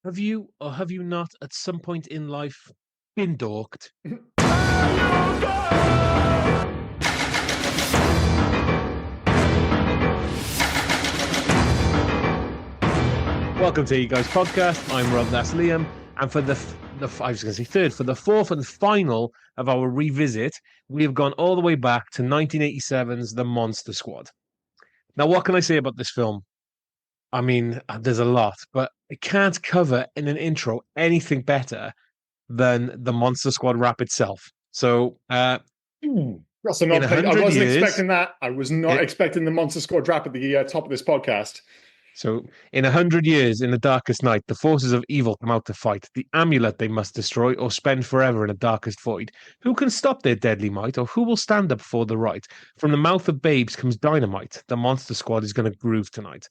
Have you not at some point in life been dorked? Welcome to You Guys Podcast. I'm Rob, that's Liam, and for I was going to say third, for the fourth and final of our revisit, we have gone all the way back to 1987's The Monster Squad. Now, what can I say about this film? I mean, there's a lot, but I can't cover in an intro anything better than the Monster Squad rap itself. So, That's in not. I 100 wasn't years, expecting that. I was not it, expecting the Monster Squad rap at the top of this podcast. so in 100 years, in the darkest night, the forces of evil come out to fight. The amulet they must destroy or spend forever in the darkest void. Who can stop their deadly might, or who will stand up for the right? From the mouth of babes comes dynamite. The Monster Squad is going to groove tonight.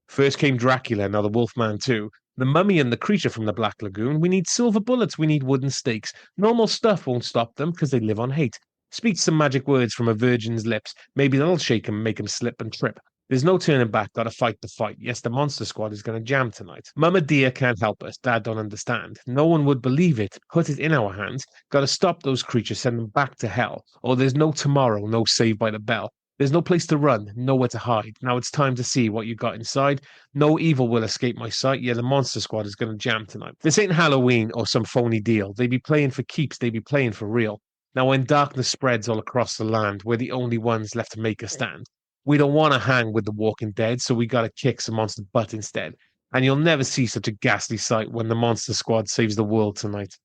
First came Dracula, now the Wolfman too. The mummy and the creature from the Black Lagoon. We need silver bullets, we need wooden stakes. Normal stuff won't stop them because they live on hate. Speak some magic words from a virgin's lips. Maybe that'll shake him, make him slip and trip. There's no turning back, gotta fight the fight. Yes, the Monster Squad is gonna jam tonight. Mama dear can't help us, Dad don't understand. No one would believe it, put it in our hands. Gotta stop those creatures, send them back to hell. Or there's no tomorrow, no Saved by the Bell. There's no place to run, nowhere to hide. Now it's time to see what you got inside. No evil will escape my sight. Yeah, the Monster Squad is gonna jam tonight. This ain't Halloween or some phony deal. They be playing for keeps, they be playing for real. Now, when darkness spreads all across the land, we're the only ones left to make a stand. We don't want to hang with the Walking Dead, so we got to kick some monster's butt instead. And you'll never see such a ghastly sight when the Monster Squad saves the world tonight.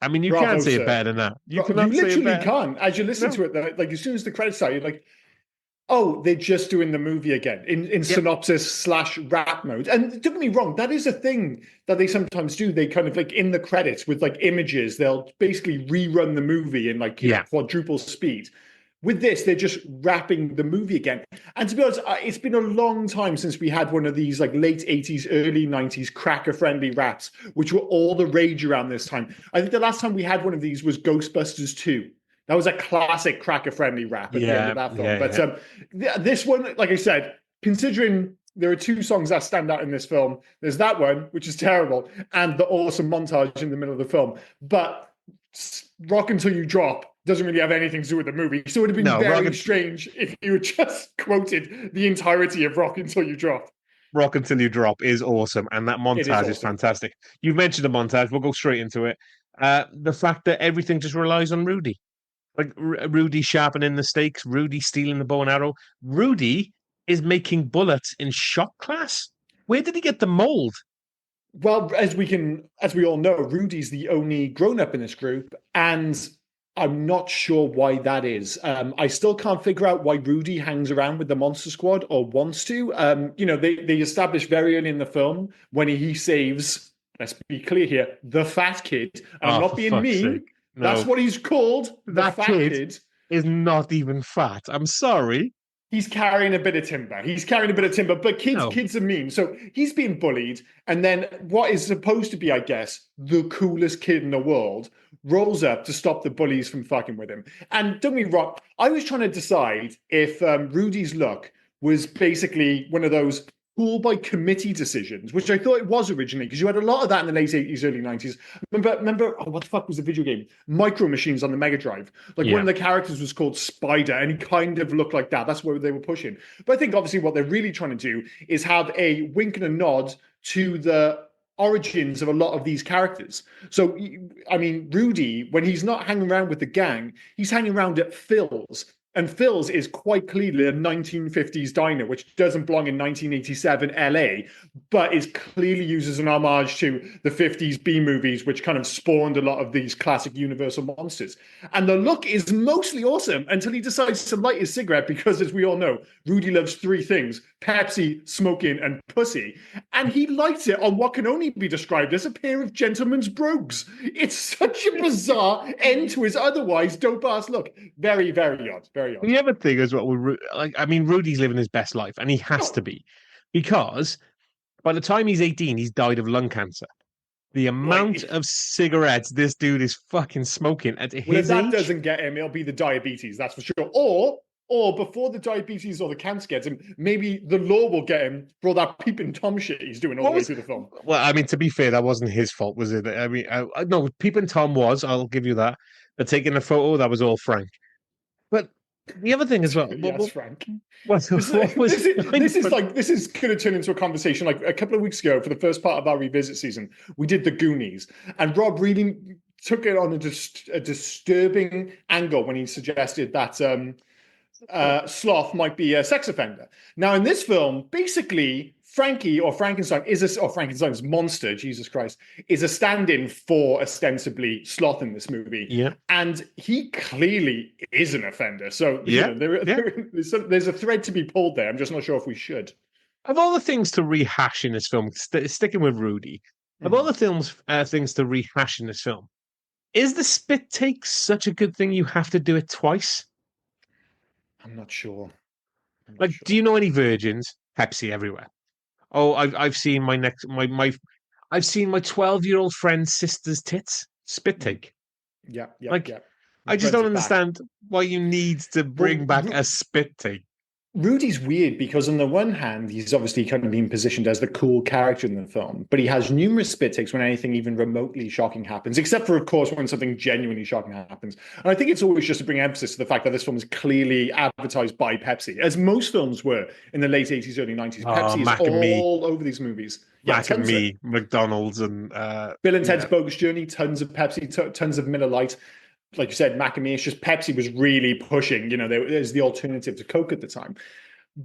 I mean, you Bravo, can't say sir. it better than that. You You cannot say it literally better. can't. As you listen to it, like as soon as the credits start, you're like, "Oh, they're just doing the movie again in synopsis / rap mode." And don't get me wrong, that is a thing that they sometimes do. They kind of like in the credits with like images, they'll basically rerun the movie in like quadruple speed. With this, they're just rapping the movie again. And to be honest, it's been a long time since we had one of these like late 80s, early 90s cracker-friendly raps, which were all the rage around this time. I think the last time we had one of these was Ghostbusters 2. That was a classic cracker-friendly rap at the end of that film. But this one, like I said, considering there are two songs that stand out in this film, there's that one, which is terrible, and the awesome montage in the middle of the film. But Rock Until You Drop doesn't really have anything to do with the movie. So it would have been very strange if you had just quoted the entirety of Rock Until You Drop. Rock Until You Drop is awesome, and that montage is fantastic. You've mentioned the montage. We'll go straight into it. The fact that everything just relies on Rudy. Like Rudy sharpening the stakes, Rudy stealing the bow and arrow. Rudy is making bullets in shop class. Where did he get the mold? Well, as we all know, Rudy's the only grown-up in this group, and I'm not sure why that is. I still can't figure out why Rudy hangs around with the Monster Squad or wants to. They established very early in the film when he saves, let's be clear here, the fat kid. And I'm not being mean. No. That's what he's called. That fat kid is not even fat. I'm sorry. He's carrying a bit of timber. But kids are mean. So he's being bullied. And then what is supposed to be, I guess, the coolest kid in the world rolls up to stop the bullies from fucking with him. And don't get me wrong, I was trying to decide if Rudy's look was basically one of those cool by committee decisions, which I thought it was originally, because you had a lot of that in the late 80s, early 90s. Remember, what the fuck was the video game? Micro Machines on the Mega Drive. One of the characters was called Spider, and he kind of looked like that. That's where they were pushing. But I think obviously what they're really trying to do is have a wink and a nod to the origins of a lot of these characters. So, I mean, Rudy, when he's not hanging around with the gang, he's hanging around at Phil's. And Phil's is quite clearly a 1950s diner, which doesn't belong in 1987 LA, but is clearly used as an homage to the 50s B movies, which kind of spawned a lot of these classic Universal monsters. And the look is mostly awesome until he decides to light his cigarette because, as we all know, Rudy loves three things: Pepsi, smoking, and pussy. And he lights it on what can only be described as a pair of gentleman's brogues. It's such a bizarre end to his otherwise dope-ass look. Very, very odd. The other thing is Rudy's living his best life, and he has to be, because by the time he's 18, he's died of lung cancer. The amount of cigarettes this dude is fucking smoking at his age. If that doesn't get him, it'll be the diabetes, that's for sure. Or Or before the diabetes or the cancer gets him, maybe the law will get him for all that peeping Tom shit he's doing all the way through the film. Well, I mean, to be fair, that wasn't his fault, was it? I mean, no, Peeping Tom was. I'll give you that. But taking a photo, that was all Frank. But the other thing as well. Yes, Frank. This is going to turn into a conversation. Like a couple of weeks ago, for the first part of our revisit season, we did the Goonies, and Rob really took it on a disturbing angle when he suggested that Sloth might be a sex offender. Now, in this film, basically, Frankie or Frankenstein Frankenstein's monster, Jesus Christ, is a stand-in for ostensibly Sloth in this movie. Yeah. And he clearly is an offender. So there's a thread to be pulled there. I'm just not sure if we should. Of all the things to rehash in this film, sticking with Rudy, of all the things to rehash in this film, is the spit take such a good thing you have to do it twice? I'm not sure. Do you know any virgins? Pepsi everywhere. Oh, I've seen I've seen my 12-year-old friend's sister's tits. Spit take. Yeah. I just don't understand why you need to bring back a spit take. Rudy's weird because on the one hand, he's obviously kind of being positioned as the cool character in the film, but he has numerous spit takes when anything even remotely shocking happens, except for, of course, when something genuinely shocking happens. And I think it's always just to bring emphasis to the fact that this film is clearly advertised by Pepsi, as most films were in the late 80s, early 90s. Pepsi is all over these movies. Mac and Me, McDonald's, and Bill and Ted's Bogus Journey, tons of Pepsi, tons of Miller Lite. Like you said, Mac and Me, it's just Pepsi was really pushing, there's the alternative to Coke at the time.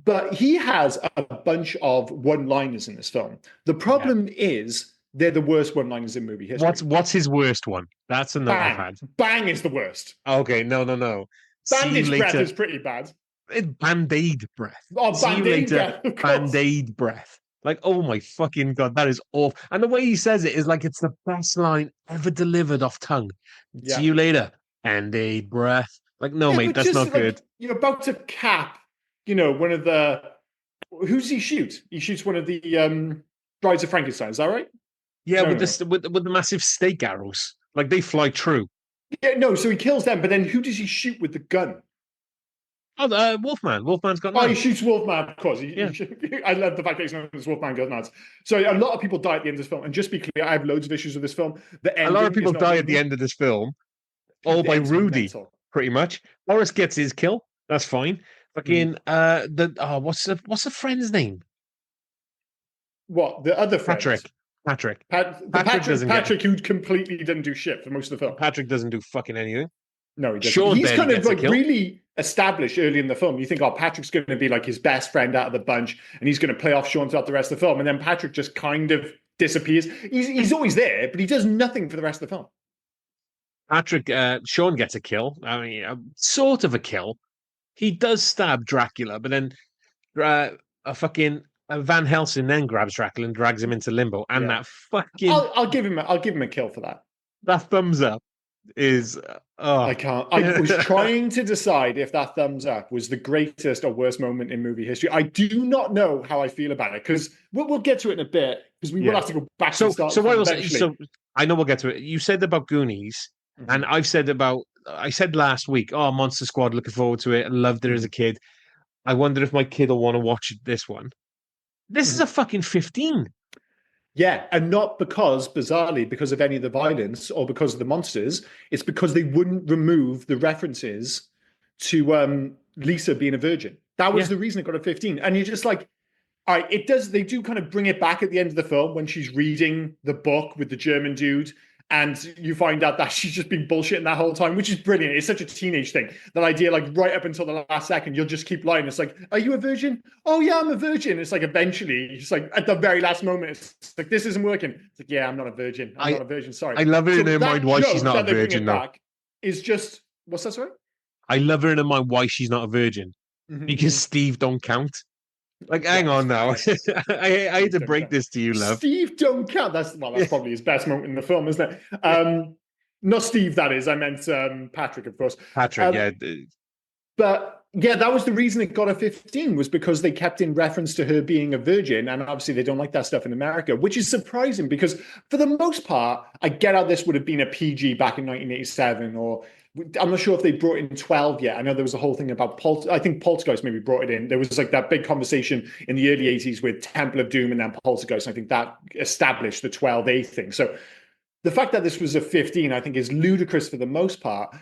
But he has a bunch of one-liners in this film. The problem is they're the worst one-liners in movie history. What's his worst one? That's a note I've had. Bang is the worst. Okay, no. Bandage breath is pretty bad. Band-Aid breath. Oh, Band-Aid breath. Band-Aid breath. Like, oh my fucking God, that is awful. And the way he says it is like it's the best line ever delivered off tongue. Yeah. See you later. Band-Aid breath. Like, no, mate, that's not good. You're about to cap, one of the... Who's he shoot? He shoots one of the Brides of Frankenstein, is that right? Yeah, with the massive stake arrows. Like, they fly true. Yeah, no, so he kills them, but then who does he shoot with the gun? Oh, Wolfman. Wolfman's got knives. Oh, he shoots Wolfman, of course. I love the fact that he's known as Wolfman got knives. So a lot of people die at the end of this film. And just be clear, I have loads of issues with this film. A lot of people die at the end of this film, all by Rudy, pretty much. Boris gets his kill. That's fine. Fucking what's the friend's name? What, the other friend? Patrick. Patrick, who completely didn't do shit for most of the film. Patrick doesn't do fucking anything. No, he doesn't. He's kind of like really established early in the film. You think, Patrick's going to be like his best friend out of the bunch, and he's going to play off Sean throughout the rest of the film. And then Patrick just kind of disappears. He's always there, but he does nothing for the rest of the film. Patrick, Sean gets a kill. I mean, sort of a kill. He does stab Dracula, but then Van Helsing then grabs Dracula and drags him into limbo. And that fucking... I'll give him a kill for that. That thumbs up is... I can't. I was trying to decide if that thumbs up was the greatest or worst moment in movie history. I do not know how I feel about it, because we'll get to it in a bit, because we will have to go back to the start. So I know we'll get to it. You said about Goonies, and I said last week, Monster Squad, looking forward to it, and loved it as a kid. I wonder if my kid will want to watch this one. This is a fucking 15. Yeah, and not bizarrely, because of any of the violence or because of the monsters. It's because they wouldn't remove the references to Lisa being a virgin. That was the reason it got a 15. And you're just like, all right, they do kind of bring it back at the end of the film when she's reading the book with the German dude. And you find out that she's just been bullshitting that whole time, which is brilliant. It's such a teenage thing. That idea, like right up until the last second, you'll just keep lying. It's like, are you a virgin? Oh yeah, I'm a virgin. It's like eventually, it's like at the very last moment, it's like, this isn't working. It's like, yeah, I'm not a virgin. I'm not a virgin. Sorry. I love her in her mind why she's not a virgin though. Is just, what's that, sorry? I love her in her mind why she's not a virgin. Because Steve don't count. Like, hang on now. I had to break this to you, love. Steve don't count. That's probably his best moment in the film, isn't it? Not Steve, that is. I meant Patrick, of course. Patrick, yeah. But Yeah, that was the reason it got a 15 was because they kept in reference to her being a virgin. And obviously they don't like that stuff in America, which is surprising because for the most part, I get how this would have been a PG back in 1987 or I'm not sure if they brought in 12 yet. I know there was a whole thing about I think Poltergeist maybe brought it in. There was like that big conversation in the early 80s with Temple of Doom and then Poltergeist. And I think that established the 12A thing. So the fact that this was a 15, I think, is ludicrous for the most part.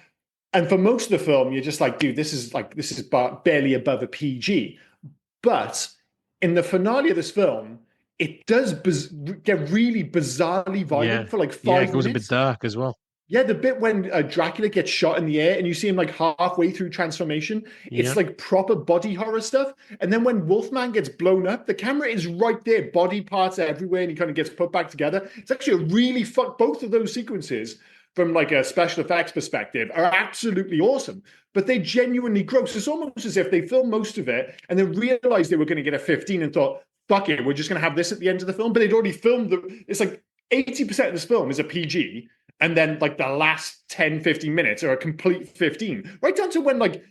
And for most of the film, you're just like, dude, this is barely above a PG. But in the finale of this film, it does get really bizarrely violent for like 5 it goes minutes. a bit dark as well. Yeah, the bit when Dracula gets shot in the air and you see him like halfway through transformation, it's like proper body horror stuff. And then when Wolfman gets blown up, the camera is right there, body parts everywhere, and he kind of gets put back together. It's actually a really fun, both of those sequences from like a special effects perspective are absolutely awesome, but they genuinely gross. It's almost as if they filmed most of it and then realized they were going to get a 15 and thought, fuck it, we're just going to have this at the end of the film. But they'd already filmed it's like 80% of this film is a PG. And then like the last 10, 15 minutes are a complete 15, right down to when like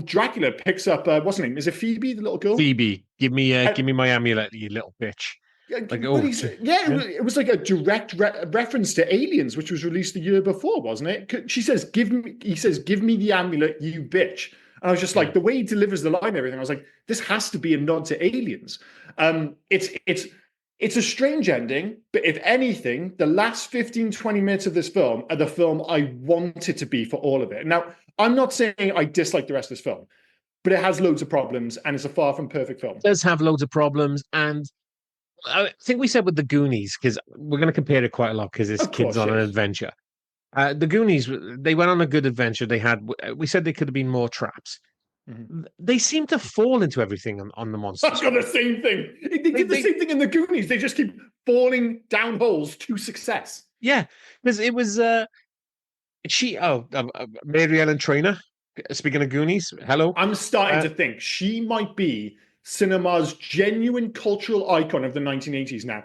Dracula picks up, what's her name? Is it Phoebe, the little girl? Phoebe, give me my amulet, you little bitch. Like, it was like a direct reference to Aliens, which was released the year before, wasn't it? He says, give me the amulet, you bitch. And I was just like, the way he delivers the line and everything, I was like, this has to be a nod to Aliens. It's a strange ending, but if anything, the last 15, 20 minutes of this film are the film I want it to be for all of it. Now, I'm not saying I dislike the rest of this film, but it has loads of problems and it's a far from perfect film. It does have loads of problems, and I think we said with the Goonies, because we're going to compare it quite a lot because it's kids on an adventure. The Goonies, they went on a good adventure. We said they could have been more traps. Mm-hmm. They seem to fall into everything on the monsters. I've got the same thing. They did the same thing in the Goonies. They just keep falling down holes to success. Yeah, because it was Mary Ellen Trainor. Speaking of Goonies, hello. I'm starting to think she might be cinema's genuine cultural icon of the 1980s now.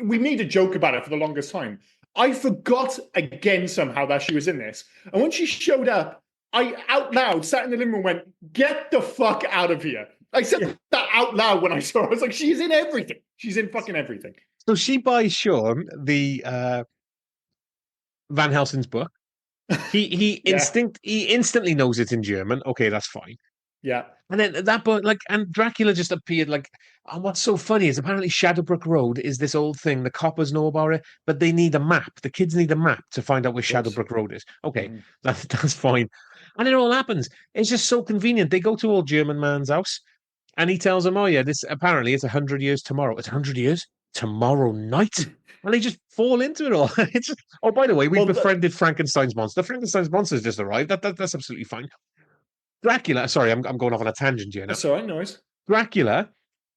We made a joke about it for the longest time. I forgot again somehow that she was in this. And when she showed up, I out loud sat in the living room and went, get the fuck out of here. I said that out loud when I saw her. I was like, she's in everything. She's in fucking everything. So she buys Sean the Van Helsing's book. He instantly knows it's in German. Okay, that's fine. Yeah. And then that book, and Dracula just appeared and what's so funny is apparently Shadowbrook Road is this old thing. The coppers know about it, but they need a map. The kids need a map to find out where Shadowbrook Road is. Okay, that's fine. And it all happens. It's just so convenient. They go to old German man's house and he tells them, oh yeah, this apparently it's 100 years tomorrow. It's 100 years tomorrow night. And they just fall into it all. It's just, by the way, we befriended Frankenstein's monster. Frankenstein's monster has just arrived. That's absolutely fine. Dracula, sorry, I'm going off on a tangent here now. That's all right, no worries. Dracula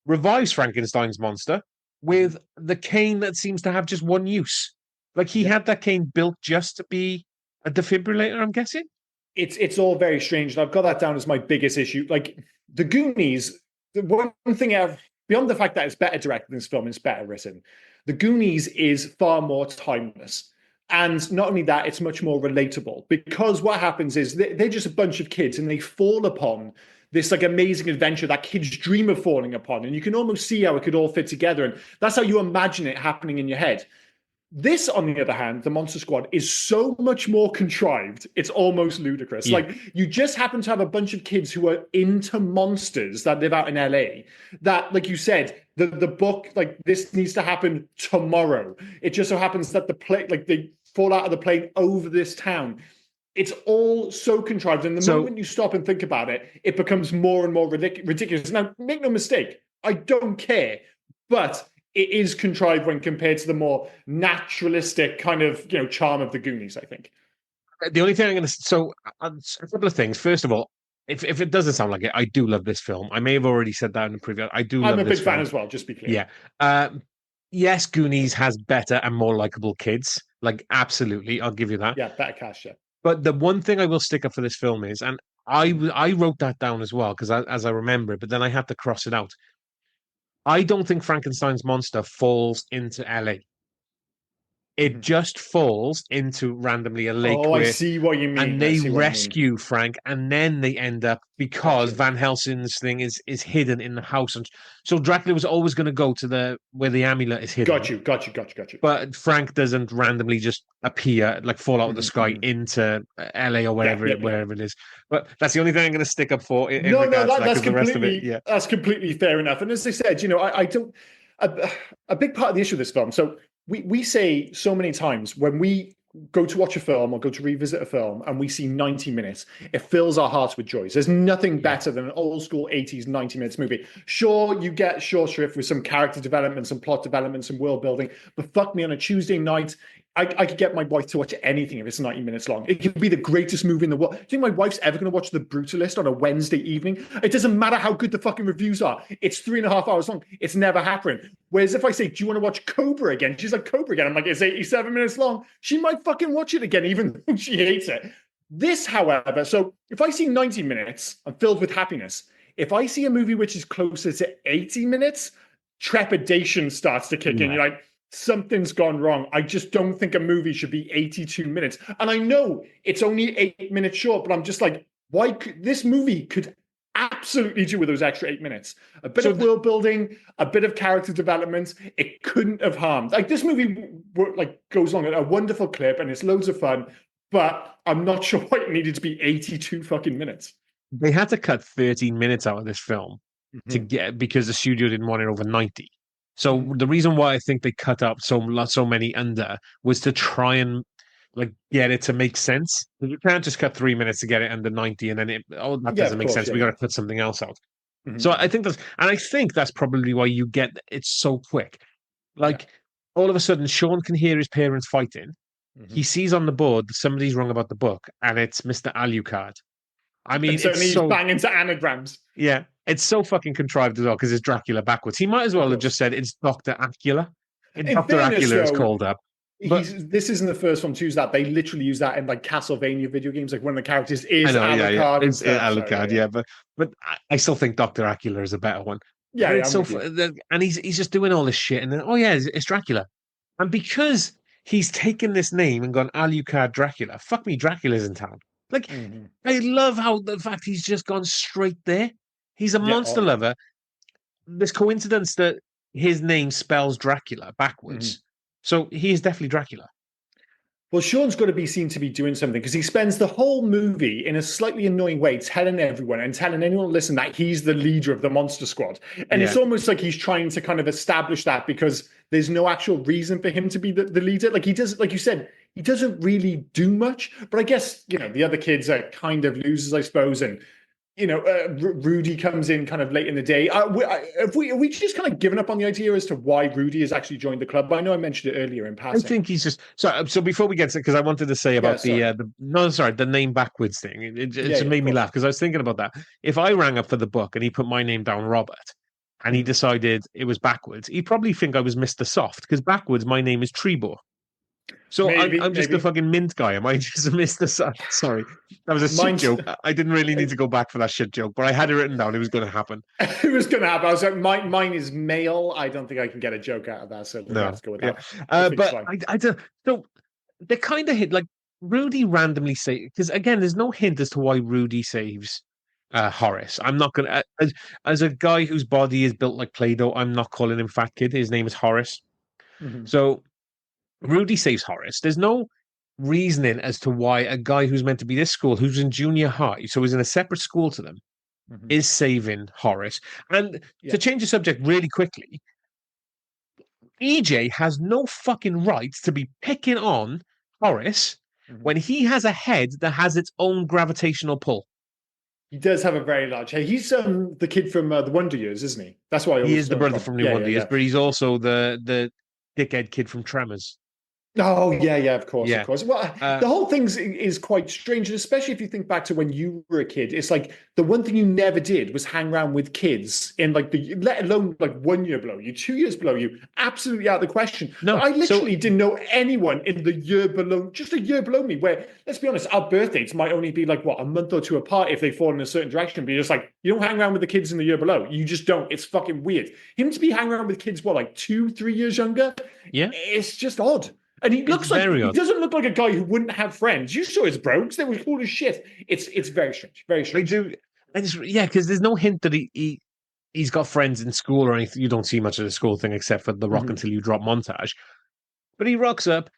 revives Frankenstein's monster with the cane that seems to have just one use. Like he had that cane built just to be a defibrillator, I'm guessing. It's all very strange. And I've got that down as my biggest issue. Like the Goonies, the one thing beyond the fact that it's better directed than this film, it's better written. The Goonies is far more timeless. And not only that, it's much more relatable because what happens is they're just a bunch of kids and they fall upon this like amazing adventure that kids dream of falling upon. And you can almost see how it could all fit together. And that's how you imagine it happening in your head. This, on the other hand, the Monster Squad is so much more contrived. It's almost ludicrous. Yeah. Like you just happen to have a bunch of kids who are into monsters that live out in LA that, like you said, the book, like this needs to happen tomorrow. It just so happens that they fall out of the plane over this town. It's all so contrived. And the moment you stop and think about it, it becomes more and more ridiculous. Now, make no mistake, I don't care, but it is contrived when compared to the more naturalistic kind of, charm of the Goonies, I think. The only thing a couple of things. First of all, if it doesn't sound like it, I do love this film. I may have already said that in the previous. I'm a big fan as well, just be clear. Yeah. Yes, Goonies has better and more likable kids. Like, absolutely. I'll give you that. Yeah, better cast, yeah. But the one thing I will stick up for this film is, and I wrote that down as well, because as I remember it, but then I had to cross it out. I don't think Frankenstein's monster falls into LA. It just falls into randomly a lake Oh, I where, see what you mean. and I they see what you mean. rescue Frank, and then they end up because Gotcha. Van Helsing's thing is hidden in the house, and so Dracula was always going to go to the where the amulet is hidden. Got you. But Frank doesn't randomly just appear, like fall out of the sky into LA or Yeah. wherever it is. But that's the only thing I'm going to stick up for in No, regards to that, that's because the rest of it, completely yeah. that's completely fair enough. And as I said, I don't. A big part of the issue of this film. So we say so many times when we go to watch a film or go to revisit a film and we see 90 minutes, it fills our hearts with joy. There's nothing better than an old school 80s 90 minutes movie. Sure, you get short shrift with some character development, some plot development, some world building, but fuck me, on a Tuesday night, I could get my wife to watch anything if it's 90 minutes long. It could be the greatest movie in the world. Do you think my wife's ever going to watch The Brutalist on a Wednesday evening? It doesn't matter how good the fucking reviews are. It's 3.5 hours long. It's never happening. Whereas if I say, do you want to watch Cobra again? She's like, Cobra again. I'm like, it's 87 minutes long. She might fucking watch it again, even though she hates it. This, however, so if I see 90 minutes, I'm filled with happiness. If I see a movie which is closer to 80 minutes, trepidation starts to kick in. You're like, something's gone wrong. I just don't think a movie should be 82 minutes. And I know it's only 8 minutes short, but I'm just like, why could this movie could absolutely do with those extra 8 minutes? A bit of world building, a bit of character development. It couldn't have harmed. Like, this movie like goes along at a wonderful clip and it's loads of fun, but I'm not sure why it needed to be 82 fucking minutes. They had to cut 13 minutes out of this film to get, because the studio didn't want it over 90. So the reason why I think they cut up so many under was to try and like get it to make sense. You can't just cut 3 minutes to get it under 90 and then that doesn't make sense. We got to cut something else out. So I think that's probably why you get it's so quick. Like all of a sudden, Sean can hear his parents fighting. He sees on the board that somebody's wrong about the book, and it's Mr. Alucard. I mean, so he's banging to anagrams. Yeah, it's so fucking contrived as well because it's Dracula backwards. He might as well have just said it's Dr. Acula. Dr. Acula is called up. But this isn't the first one to use that. They literally use that in like Castlevania video games, like when the characters is Alucard. It's Alucard, but I still think Dr. Acula is a better one. Yeah, it's so and he's just doing all this shit, and then it's Dracula, and because he's taken this name and gone Alucard Dracula. Fuck me, Dracula's in town. Like, I love how the fact he's just gone straight there. He's a monster lover. This coincidence that his name spells Dracula backwards. So he is definitely Dracula. Well, Sean's got to be seen to be doing something because he spends the whole movie in a slightly annoying way telling everyone and telling anyone listen that he's the leader of the monster squad. And it's almost like he's trying to kind of establish that because there's no actual reason for him to be the leader. Like he does, like you said, he doesn't really do much. But I guess, the other kids are kind of losers, I suppose. And, Rudy comes in kind of late in the day. Have we just kind of given up on the idea as to why Rudy has actually joined the club? I know I mentioned it earlier in passing. I think he's just so before we get to, because I wanted to say about the name backwards thing. It just made me laugh because I was thinking about that. If I rang up for the book and he put my name down, Robert, and he decided it was backwards, he'd probably think I was Mr. Soft because backwards my name is Trebor. So I'm just a fucking mint guy. Am I just a Mr. Soft? Sorry, that was a shit joke. I didn't really need to go back for that shit joke, but I had it written down. It was going to happen. It was going to happen. I was like, mine is male. I don't think I can get a joke out of that. So let's go with that. But I don't. So they kind of hit like Rudy randomly say because again, there's no hint as to why Rudy saves Horace. I'm not gonna as a guy whose body is built like Play-Doh. I'm not calling him Fat Kid. His name is Horace. So Rudy saves Horace. There's no reasoning as to why a guy who's meant to be this school, who's in junior high, so he's in a separate school to them, is saving Horace. And to change the subject really quickly, EJ has no fucking right to be picking on Horace when he has a head that has its own gravitational pull. He does have a very large head. He's the kid from the Wonder Years, isn't he? That's why he is the brother from the Wonder Years, but he's also the dickhead kid from Tremors. Oh, yeah, of course. Well, the whole thing is quite strange, and especially if you think back to when you were a kid. It's like the one thing you never did was hang around with kids in like let alone like 1 year below you, 2 years below you. Absolutely out of the question. No, I literally didn't know anyone in the year below, just a year below me, where, let's be honest, our birth dates might only be like, a month or two apart if they fall in a certain direction. But you're just like, you don't hang around with the kids in the year below. You just don't. It's fucking weird. Him to be hanging around with kids, 2-3 years younger? Yeah. It's just odd. And he It's looks like very he odd. doesn't look like a guy who wouldn't have friends. You saw his brogues; they were cool as shit. It's very strange, very They strange. do. Yeah, because there's no hint that he's got friends in school or anything. You don't see much of the school thing except for the rock Mhm. until you drop montage. But he rocks up,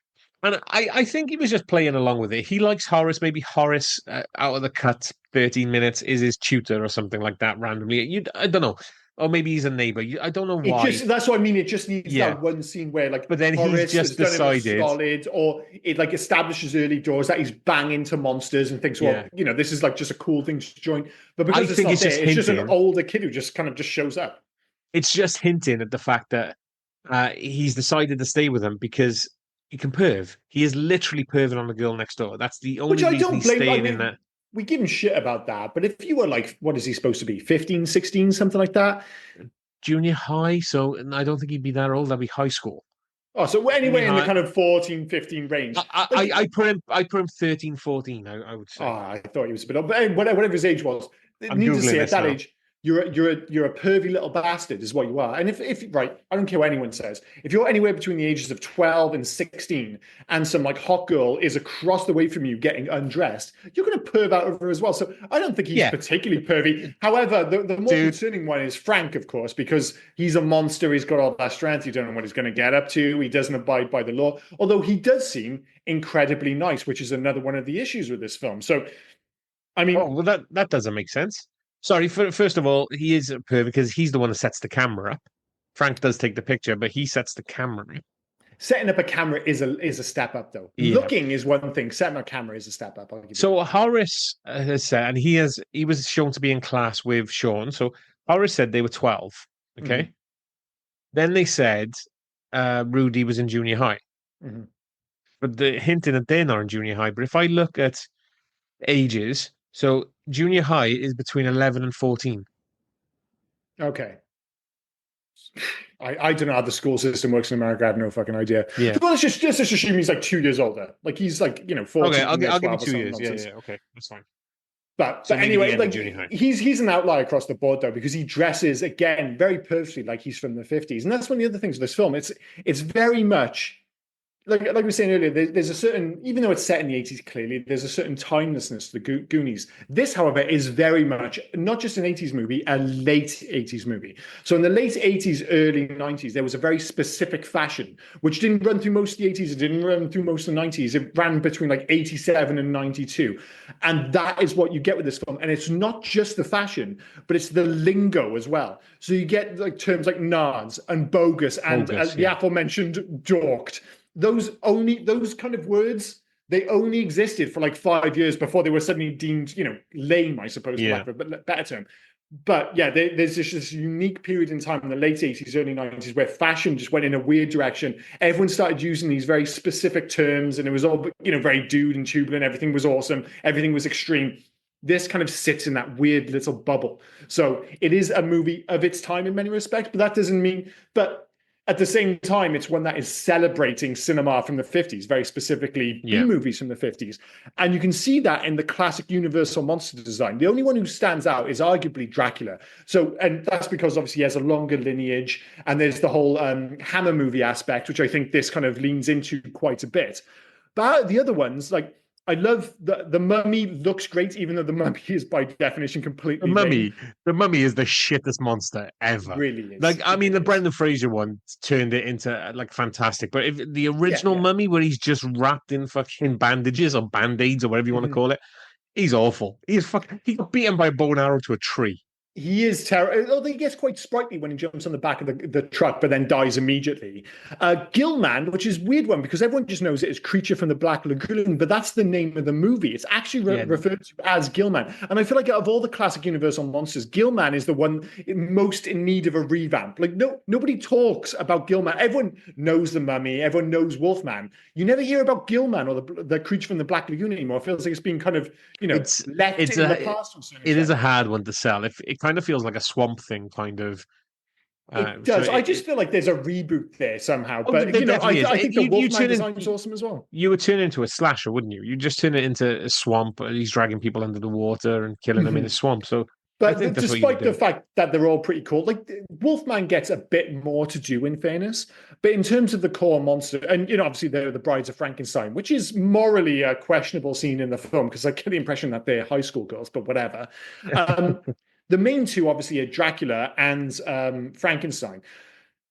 and I think he was just playing along with it. He likes Horace. Maybe Horace, out of the cut, 13 minutes is his tutor or something like that randomly. I don't know. Or maybe he's a neighbor. I don't know It why. just that's what I mean. It just needs Yeah. that one scene where like But then he's Horace has just done him a decided, solid, or it like establishes early doors that he's banging to monsters and thinks, well, yeah. this is like just a cool thing to join. But I because it's think not it's just there, it's just an hinting. older kid who just kind of just shows up. It's just hinting at the fact that he's decided to stay with him because he can perv. He is literally perving on the girl next door. That's the Which only I reason don't he's blame. I staying in mean, that. we give him shit about that. But if you were like, what is he supposed to be, 15, 16, something like that? Junior high, so and I don't think he'd be that old. That'd be high school. Oh, so Junior anyway, in the high. kind of 14, 15 range. Like, I put him 13, 14, I would oh, say. I thought he was a bit old, but whatever his age was, I'm needless to Googling say, at this that now. age, you're a pervy little bastard, is what you are. And if right, I don't care what anyone says. If you're anywhere between the ages of 12 and 16, and some like hot girl is across the way from you getting undressed, you're going to perv out over her as well. So I don't think he's Yeah. particularly pervy. However, the more concerning one is Frank, of course, because he's a monster. He's got all that strength. You don't know what he's going to get up to. He doesn't abide by the law. Although he does seem incredibly nice, which is another one of the issues with this film. So, I mean, Oh, well, that doesn't make sense. Sorry, first of all, he is a perv because he's the one that sets the camera up. Frank does take the picture, but he sets the camera up. setting up a camera is a step up, though. Yeah. Looking is one thing. Setting up a camera is a step up. So Horace has said, and he was shown to be in class with Sean. So Horace said they were 12. Okay. Mhm. Then they said Rudy was in junior high. Mhm. But the hinting that they're not in junior high. But if I look at ages, so junior high is between 11 and 14. Okay. I don't know how the school system works in America. I have no fucking idea. Yeah. Well, let's just assume he's like 2 years older. Like he's like 14. Okay, I'll give you 12 or 2 some years. Yeah, nonsense. yeah, okay, that's fine. But So maybe the anyway, end of like junior high. he's an outlier across the board though, because he dresses again very purposely like he's from the 50s. And that's one of the other things with this film. It's very much like we were saying earlier, there's a certain, even though it's set in the 80s, clearly, there's a certain timelessness to the Goonies. This, however, is very much not just an 80s movie, a late 80s movie. So in the late 80s, early 90s, there was a very specific fashion, which didn't run through most of the 80s. It didn't run through most of the 90s. It ran between like 87 and 92. And that is what you get with this film. And it's not just the fashion, but it's the lingo as well. So you get like terms like nards and bogus and the aforementioned dorked. Those kind of words, they only existed for like 5 years before they were suddenly deemed, lame, I suppose, for lack of a better term. But yeah, there's this unique period in time in the late 80s, early 90s where fashion just went in a weird direction. Everyone started using these very specific terms, and it was all, very dude and tubular, and everything was awesome. Everything was extreme. This kind of sits in that weird little bubble. So it is a movie of its time in many respects, but that doesn't mean, but at the same time, it's one that is celebrating cinema from the 50s, very specifically B-movies from the 50s. And you can see that in the classic Universal monster design. The only one who stands out is arguably Dracula. So, and that's because obviously he has a longer lineage, and there's the whole Hammer movie aspect, which I think this kind of leans into quite a bit. But the other ones, like, I love the Mummy looks great, even though the Mummy is by definition completely The Mummy is the shittest monster ever. Really is. Like, I mean, the Brendan Fraser one turned it into like fantastic, but if the original Mummy, where he's just wrapped in fucking bandages or band-aids or whatever you want to call it, he's awful. He got beaten by a bow and arrow to a tree. He is terrible. Although he gets quite sprightly when he jumps on the back of the truck, but then dies immediately. Gillman, which is a weird one because everyone just knows it as Creature from the Black Lagoon, but that's the name of the movie. It's actually referred to as Gillman. And I feel like out of all the classic Universal monsters, Gillman is the one most in need of a revamp. Like nobody talks about Gillman. Everyone knows the Mummy. Everyone knows Wolfman. You never hear about Gillman or the Creature from the Black Lagoon anymore. It feels like it's been kind of, left in the past. It is a hard one to sell. If it kind of feels like a Swamp Thing kind of. It does. So I just feel like there's a reboot there somehow. Oh, but I think the Wolfman design is awesome as well. You would turn it into a slasher, wouldn't you? You just turn it into a swamp. He's dragging people under the water and killing them in a swamp. So I But think that's what you despite do. the fact that they're all pretty cool, like Wolfman gets a bit more to do in fairness. But in terms of the core monster, and obviously they're the Brides of Frankenstein, which is morally a questionable scene in the film because I get the impression that they're high school girls, but whatever. Um, the main two obviously are Dracula and Frankenstein.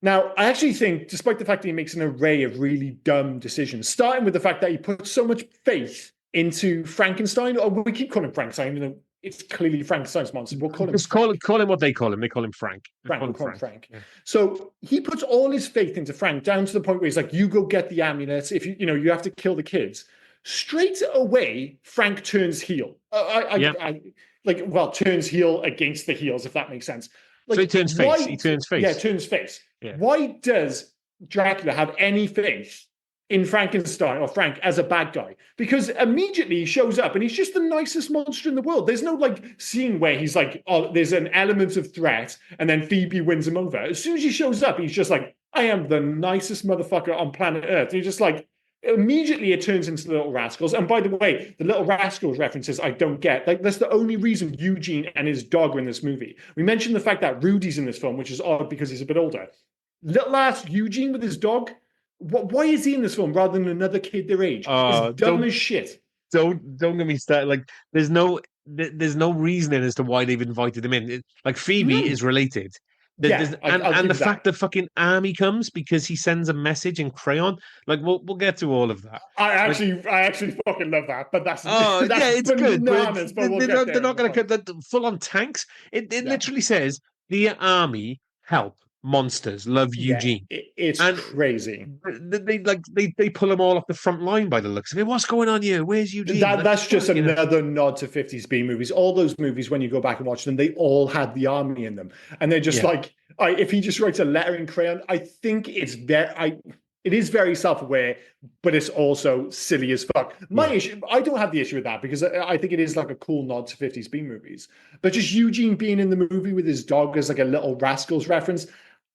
Now, I actually think, despite the fact that he makes an array of really dumb decisions, starting with the fact that he puts so much faith into Frankenstein, or we keep calling him Frankenstein, it's clearly Frankenstein's monster. We'll call him Just Frank. call him what they call him. They call him Frank. Frank, Call we'll him call him Frank. Frank. Yeah. So he puts all his faith into Frank down to the point where he's like, "You go get the amulet. If you have to kill the kids." Straight away, Frank turns heel. Turns heel against the heels, if that makes sense. So he turns face. He turns face. Yeah, turns face. Yeah. Why does Dracula have any faith in Frankenstein or Frank as a bad guy? Because immediately he shows up and he's just the nicest monster in the world. There's no like scene where he's like, oh, there's an element of threat and then Phoebe wins him over. As soon as he shows up, he's just like, I am the nicest motherfucker on planet Earth. And you're just like, immediately it turns into the Little Rascals. And by the way, the Little Rascals references I don't get. Like, that's the only reason Eugene and his dog are in this movie. We mentioned the fact that Rudy's in this film, which is odd because he's a bit older. Little ass Eugene with his dog. Why is he in this film rather than another kid their age? It's dumb as shit. Don't get me started. Like, there's no reasoning as to why they've invited him in. Like, Phoebe is related. And the fact that fucking Army comes because he sends a message in crayon. Like, we'll get to all of that. I actually fucking love that. But that's it's bananas, good. But they're not going to cut full on tanks. It literally says, "Dear Army, help. Monsters love Eugene." It's crazy. They pull them all off the front line by the looks of it. What's going on here? Where's Eugene? That's just another nod to 50s B movies. All those movies, when you go back and watch them, they all had the army in them, and they're just like, if he just writes a letter in crayon, I think it is very self-aware, but it's also silly as fuck. My issue, I don't have the issue with that because I think it is like a cool nod to 50s B movies. But just Eugene being in the movie with his dog as like a Little Rascals reference,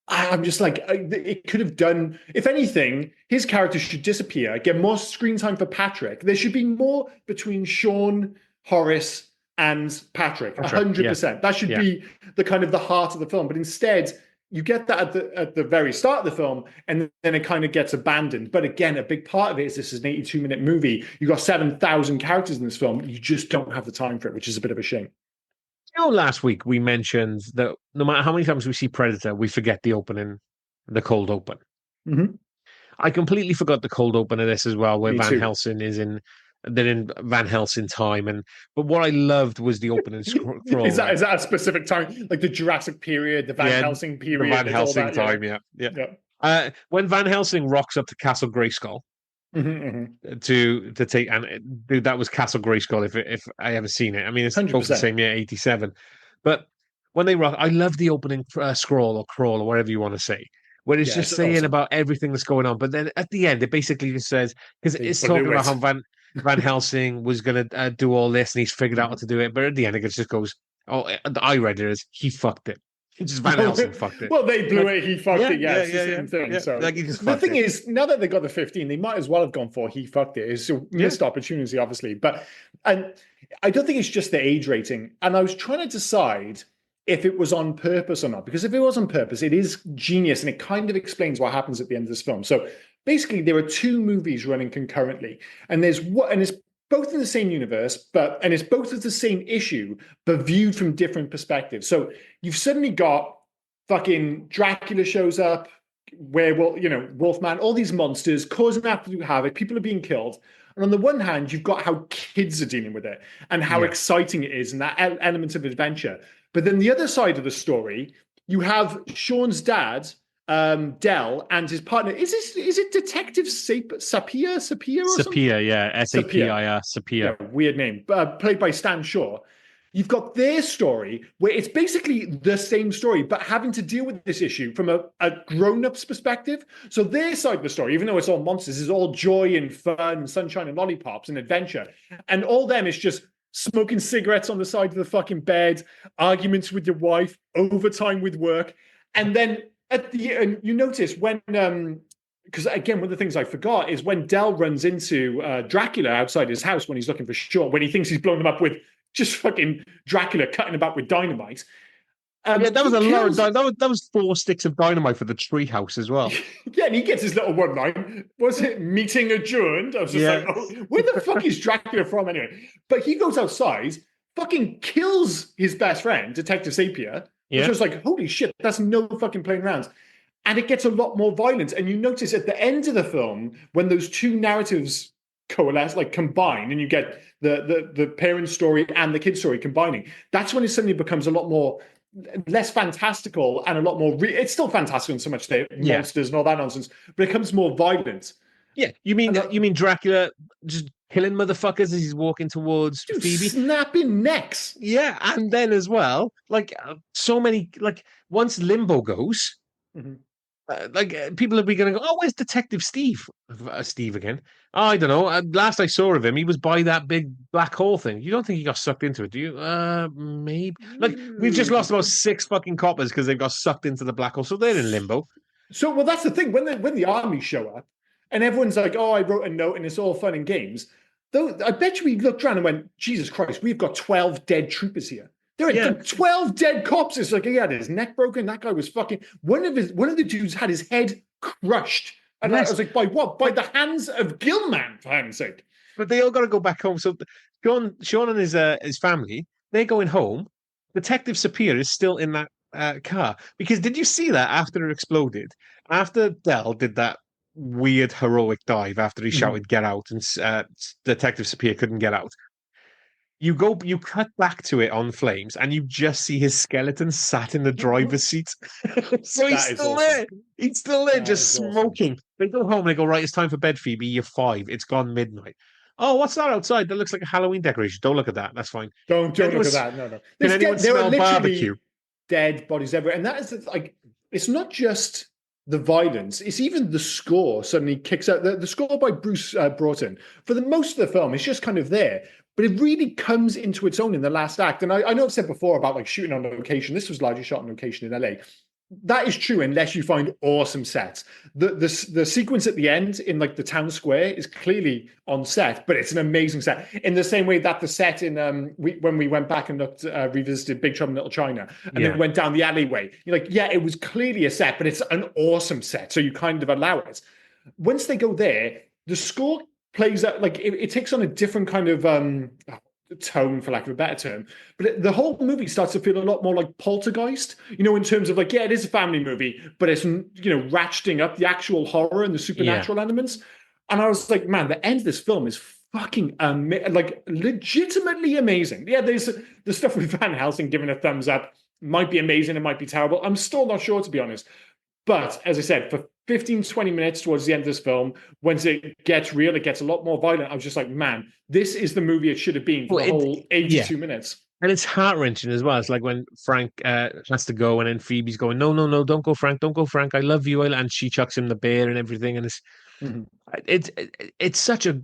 I'm just like, it could have done, if anything, his character should disappear, get more screen time for Patrick. There should be more between Sean, Horace, and Patrick. 100%. Yeah. That should be the kind of the heart of the film. But instead, you get that at the very start of the film, and then it kind of gets abandoned. But again, a big part of it is this is an 82-minute movie. You've got 7,000 characters in this film. You just don't have the time for it, which is a bit of a shame. Last week we mentioned that no matter how many times we see Predator, we forget the opening, the cold open. Mm-hmm. I completely forgot the cold open of this as well, where Van Helsing is in. They're in Van Helsing time, but what I loved was the opening scroll. Is that a specific time, like the Jurassic period, the Van Helsing period, the Van Helsing time? Yeah. When Van Helsing rocks up to Castle Grayskull. Mm-hmm. To take, and dude, that was Castle Grayskull if I ever seen it. I mean, it's 100%. Both the same year, 87. But when they rock, I love the opening scroll or crawl or whatever you want to say, where it's just saying about everything that's going on. But then at the end, it basically just says, because it's talking about how Van Helsing was going to do all this and he's figured out how to do it. But at the end, it just goes, I read it as he fucked it. It's just Van Helsing fucked it. Well, they blew it. He fucked it. Yeah, it's the same thing. So like the thing is, now that they got the 15, they might as well have gone for he fucked it. It's a missed opportunity, obviously. And I don't think it's just the age rating. And I was trying to decide if it was on purpose or not, because if it was on purpose, it is genius and it kind of explains what happens at the end of this film. So basically, there are two movies running concurrently, and it's both in the same universe, and it's both of the same issue, but viewed from different perspectives. So you've suddenly got fucking Dracula shows up, Wolfman, all these monsters causing absolute havoc. People are being killed. And on the one hand, you've got how kids are dealing with it and how exciting it is and that element of adventure. But then the other side of the story, you have Sean's dad, Del, and his partner. Is it Detective Sapir or something? Sapir, yeah. Sapir. Sapir. Yeah, weird name. Played by Stan Shaw. You've got their story where it's basically the same story, but having to deal with this issue from a grown-up's perspective. So their side of the story, even though it's all monsters, is all joy and fun and sunshine and lollipops and adventure. And all them is just smoking cigarettes on the side of the fucking bed, arguments with your wife, overtime with work. And then you notice when, because again, one of the things I forgot is when Del runs into Dracula outside his house when he's looking for Sean, when he thinks he's blown him up with just fucking Dracula cutting about with dynamite. Yeah, that was He a lot of kills. that was 4 sticks of dynamite for the treehouse as well. Yeah, and he gets his little one line. Was it meeting adjourned? I was just like, Yeah. oh, where the fuck is Dracula from anyway? But he goes outside, fucking kills his best friend, Detective Sapir, which Yeah. was like, holy shit, that's no fucking playing around. And it gets a lot more violent. And you notice at the end of the film, when those two narratives coalesce, like combine, and you get the parent story and the kid story combining, that's when it suddenly becomes a lot more less fantastical and a lot more it's still fantastical in so much the monsters and all that nonsense, but it becomes more violent. Yeah, you mean Dracula just killing motherfuckers as he's walking towards Dude, Phoebe, snapping necks. Yeah, and then as well, like so many, like once Limbo goes, people are going to go, oh, where's Detective Steve? Steve again? Oh, I don't know. Last I saw of him, he was by that big black hole thing. You don't think he got sucked into it, do you? Maybe. Like we've just lost about 6 fucking coppers because they've got sucked into the black hole, so they're in limbo. So, well, that's the thing. When the army show up, and everyone's like, "Oh, I wrote a note, and it's all fun and games." Though I bet you we looked around and went, "Jesus Christ, we've got 12 dead troopers here." There are 12 dead cops. It's like he had his neck broken. That guy was fucking. One of the dudes had his head crushed, and I was like, "By what? By the hands of Gilman, for heaven's sake!" But they all got to go back home. So Sean and his family, they're going home. Detective Sapir is still in that car because did you see that after it exploded? After Dell did that weird heroic dive after he shouted "Get out!" and Detective Sapir couldn't get out. You cut back to it on flames, and you just see his skeleton sat in the driver's seat. So he's still there. He's still there, just smoking. Awesome. They go home and they go, right, it's time for bed, Phoebe. You're 5. It's gone midnight. Oh, what's that outside? That looks like a Halloween decoration. Don't look at that. That's fine. Don't look at that. No. Can anyone smell barbecue? Dead bodies everywhere, and that is like it's not just the violence; it's even the score suddenly kicks out. The score by Bruce Broughton for the most of the film is just kind of there, but it really comes into its own in the last act. And I know I've said before about like shooting on location. This was largely shot on location in LA. That is true unless you find awesome sets. The sequence at the end in like the town square is clearly on set, but it's an amazing set. In the same way that the set in when we went back and looked revisited Big Trouble in Little China and then went down the alleyway, you're like, yeah, it was clearly a set, but it's an awesome set. So you kind of allow it. Once they go there, the score plays out like it takes on a different kind of tone, for lack of a better term, but the whole movie starts to feel a lot more like Poltergeist, in terms of like, yeah, it is a family movie, but it's ratcheting up the actual horror and the supernatural elements. And I was like, man, the end of this film is fucking like legitimately amazing. Yeah, there's the stuff with Van Helsing giving a thumbs up might be amazing, it might be terrible, I'm still not sure, to be honest. But as I said, for 15, 20 minutes towards the end of this film, once it gets real, it gets a lot more violent. I was just like, man, this is the movie it should have been for the whole 82 minutes. And it's heart-wrenching as well. It's like when Frank has to go and then Phoebe's going, no, don't go, Frank. Don't go, Frank. I love you. And she chucks him the beer and everything. And it's such a,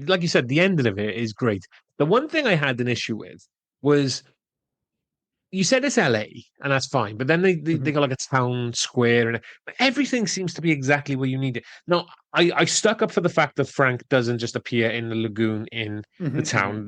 like you said, the ending of it is great. The one thing I had an issue with was, you said it's LA, and that's fine, but then they got like a town square, and everything seems to be exactly where you need it. Now, I stuck up for the fact that Frank doesn't just appear in the lagoon in the town.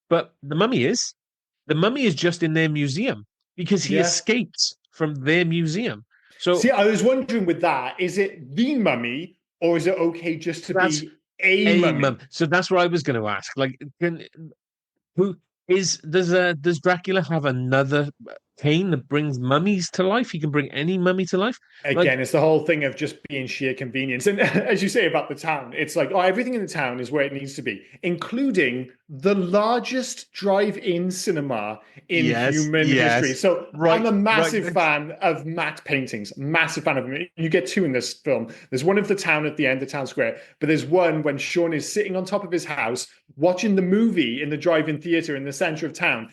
But the mummy is just in their museum because he escaped from their museum. So, see, I was wondering with that, is it the mummy or is it okay just to be a mummy? So that's what I was going to ask. Like, does Dracula have another cane that brings mummies to life? He can bring any mummy to life. Again, it's the whole thing of just being sheer convenience. And as you say about the town, it's like, everything in the town is where it needs to be, including the largest drive-in cinema in human history. So I'm a massive fan of matte paintings, massive fan of them. You get 2 in this film. There's one of the town at the end, the town square, but there's one when Sean is sitting on top of his house, watching the movie in the drive-in theater in the center of town.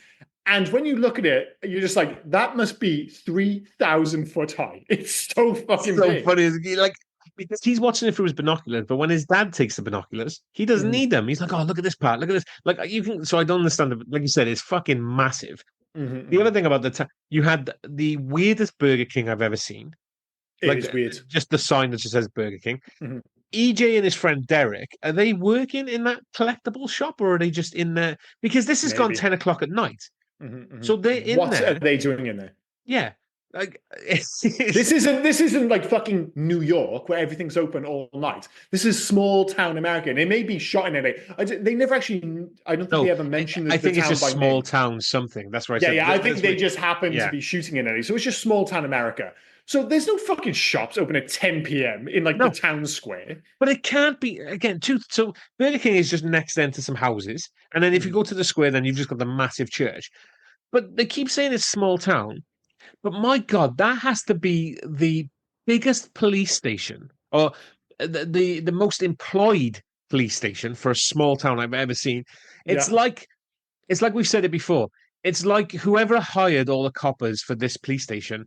And when you look at it, you're just like, that must be 3,000 foot high. It's so fucking big. Funny. Like, because he's watching it through his binoculars, but when his dad takes the binoculars, he doesn't need them. He's like, oh, look at this part. Look at this. Like, so I don't understand. Like you said, it's fucking massive. The other thing about you had the weirdest Burger King I've ever seen. It is weird. Just the sign that just says Burger King. EJ and his friend Derek, are they working in that collectible shop or are they just in there? Because this has gone Maybe. 10 o'clock at night. So they're Mm-hmm. in What are there. they doing in there? Yeah. Like, This isn't like fucking New York where everything's open all night. This is small town America, and it may be shot in LA. They never actually. I don't think no, they ever mentioned I the think it's town just by small name. town something. That's right. Yeah, So yeah. I think that's they what, just happened to yeah. be shooting in LA, so it's just small town America. So there's no fucking shops open at 10 p.m. in like the No, town square. but it can't be again. So Burger King is just next then to some houses, and then if you Mhm. go to the square, then you've just got the massive church. But they keep saying it's small town. But my God, that has to be the biggest police station or the most employed police station for a small town I've ever seen. It's Yeah, like it's like we've said it before. It's like whoever hired all the coppers for this police station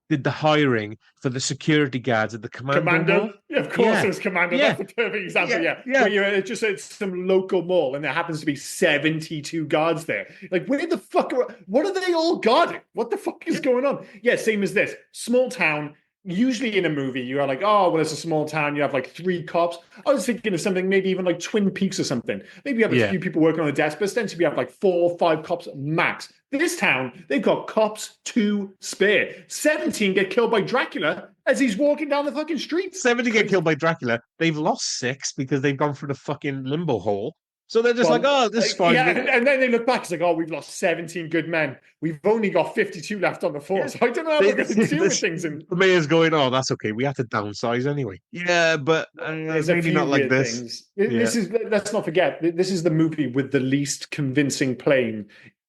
did the hiring for the security guards at the Commando Commando. Mall. Yeah, of course Yeah, it was Commando. yeah, That's the perfect example. yeah, Yeah, yeah. where you're it's some local mall, and there happens to be 72 guards there. Like, where the fuck what are they all guarding? What the fuck is going on? Yeah, same as this small town. Usually in a movie, you are like, oh, well, it's a small town. You have like 3 cops. I was thinking of something maybe even like Twin Peaks or something. Maybe you have a Yeah. few people working on a desk, but essentially you have like 4 or 5 cops max. This town, they've got cops to spare. 17 get killed by Dracula as he's walking down the fucking street. 70 get killed by Dracula. They've lost 6 because they've gone through the fucking limbo hole. So they're just like, Well, oh, this is fine. yeah, and then they look back. It's like, oh, we've lost 17 good men. We've only got 52 left on the force. I don't know how we're going to deal with things. The mayor's going, oh, that's okay. We have to downsize anyway. Yeah, but There's a maybe few not like weird this. things. Yeah. This is, let's not forget, this is the movie with the least convincing plane,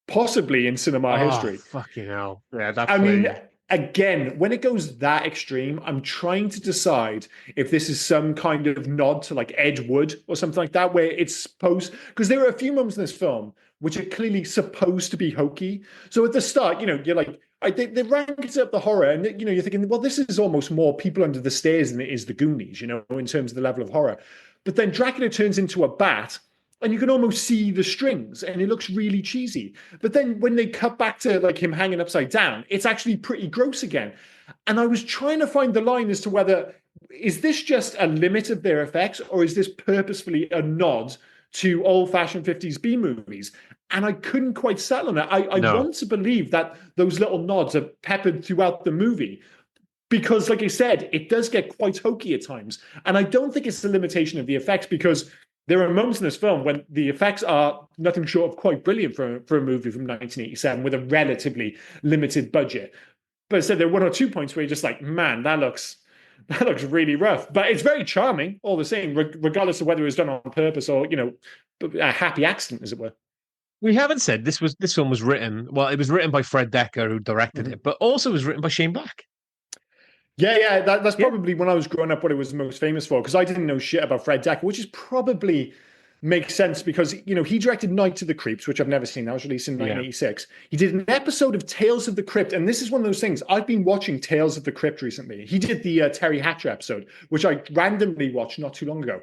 possibly in cinema history. Fucking hell. Yeah, that I plane. mean, again, when it goes that extreme, I'm trying to decide if this is some kind of nod to like Ed Wood or something like that, where it's supposed, because there are a few moments in this film which are clearly supposed to be hokey. So at the start, you're like, they rank up the horror, and you're thinking, well, this is almost more People Under the Stairs than it is The Goonies, in terms of the level of horror. But then Dracula turns into a bat, and you can almost see the strings, and it looks really cheesy. But then when they cut back to like him hanging upside down, it's actually pretty gross again. And I was trying to find the line as to whether is this just a limit of their effects, or is this purposefully a nod to old-fashioned 50s B movies? And I couldn't quite settle on it. I want to believe that those little nods are peppered throughout the movie. Because, like I said, it does get quite hokey at times. And I don't think it's the limitation of the effects, because there are moments in this film when the effects are nothing short of quite brilliant for a movie from 1987 with a relatively limited budget. But I said there are 1 or 2 points where you're just like, man, that looks really rough. But it's very charming all the same, regardless of whether it was done on purpose or, a happy accident, as it were. We haven't said this film was written. Well, it was written by Fred Dekker, who directed it, but also was written by Shane Black. Yeah, that's probably when I was growing up what it was most famous for, because I didn't know shit about Fred Dekker, which is probably makes sense because he directed Night of the Creeps, which I've never seen. That was released in 1986. He did an episode of Tales of the Crypt, and this is one of those things. I've been watching Tales of the Crypt recently. He did the Terry Hatcher episode, which I randomly watched not too long ago.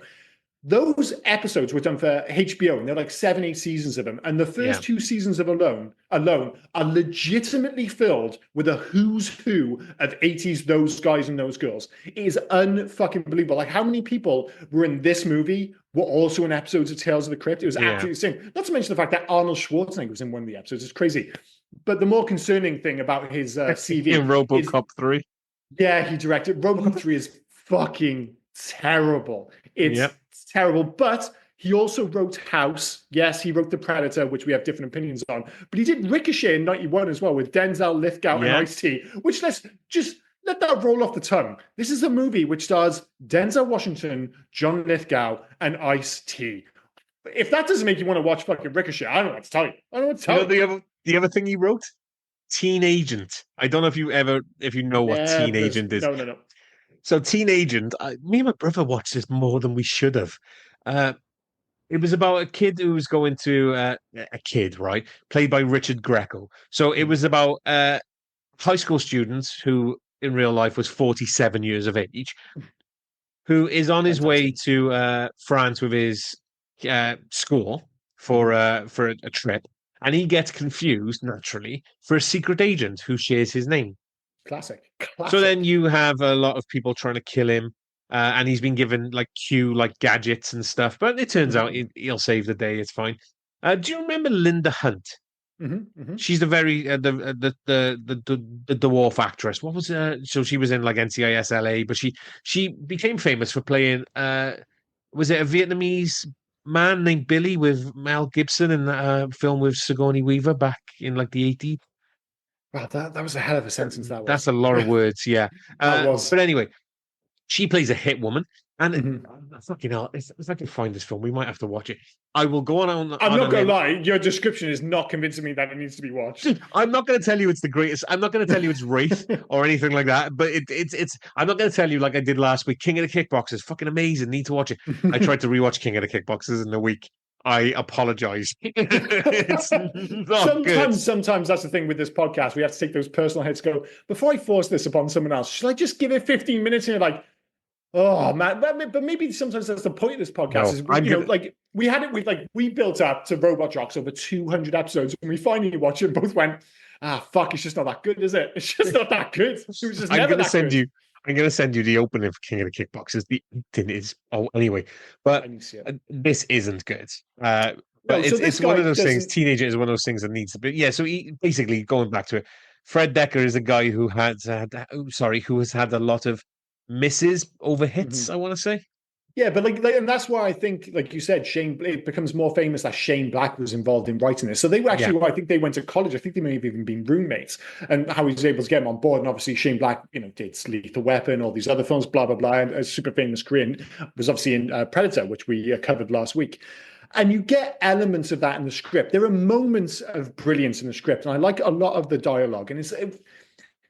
Those episodes were done for HBO, and they're like 7, 8 seasons of them. And the first 2 seasons of alone are legitimately filled with a who's who of 80s those guys and those girls. It is unfucking believable. Like, how many people were in this movie were also in episodes of Tales of the Crypt? It was absolutely insane. Not to mention the fact that Arnold Schwarzenegger was in one of the episodes. It's crazy. But the more concerning thing about his CV in RoboCop 3. Yeah, he directed. RoboCop 3 is fucking terrible. It's terrible. But he also wrote House. Yes, he wrote The Predator, which we have different opinions on. But he did Ricochet in 91 as well with Denzel, Lithgow, and Ice-T, which let's just let that roll off the tongue. This is a movie which stars Denzel Washington, John Lithgow, and Ice-T. If that doesn't make you want to watch fucking Ricochet, I don't know what to tell you. I don't know what to tell you. The other thing he wrote? Teen Agent. I don't know if you know what Teen Agent is. No. So Teen Agent, me and my brother watched this more than we should have. It was about a kid who was going to a kid, right, played by Richard Greco. So it was about high school students who, in real life, was 47 years of age, who is on his way to France with his school for a trip, and he gets confused naturally for a secret agent who shares his name. Classic. So then you have a lot of people trying to kill him. and he's been given like Q like gadgets and stuff. But it turns out he'll save the day. It's fine. Do you remember Linda Hunt? She's the very the dwarf actress. What was so she was in like NCIS LA, but she became famous for playing was it a Vietnamese man named Billy with Mel Gibson in a film with Sigourney Weaver back in like the 80s? Wow, that was a hell of a sentence. That That's was. a lot of words, yeah. That was. But anyway, she plays a hit woman, and fucking hell, if I can find this film, we might have to watch it. I will go on. I'm not gonna lie, your description is not convincing me that it needs to be watched. I'm not going to tell you it's the greatest. I'm not going to tell you it's Wraith or anything like that. But it's. I'm not going to tell you like I did last week. King of the Kickboxers, fucking amazing. Need to watch it. I tried to rewatch King of the Kickboxers in a week. I apologize. It's not good. Sometimes that's the thing with this podcast. We have to take those personal hits. Go before I force this upon someone else. Should I just give it 15 minutes? And you're like, oh man, but maybe sometimes that's the point of this podcast. No, like we had it with we built up to Robot Jocks over 200 episodes, and we finally watched it and both went, fuck, it's just not that good, is it? It's just not that good. It was just never that good. I'm going to send you the opening for King of the Kickboxers. The acting is anyway, but this isn't good. But it's one of those things. Teenager is one of those things that needs to be. Yeah. So basically, going back to it, Fred Dekker is a guy who has had a lot of misses over hits. I want to say. Yeah, but and that's why I think, like you said, it becomes more famous that Shane Black was involved in writing this. So they were actually, I think they went to college. I think they may have even been roommates, and how he was able to get them on board. And obviously, Shane Black, did Lethal Weapon, all these other films, blah blah blah, and a super famous career. Was obviously in Predator, which we covered last week. And you get elements of that in the script. There are moments of brilliance in the script, and I like a lot of the dialogue. And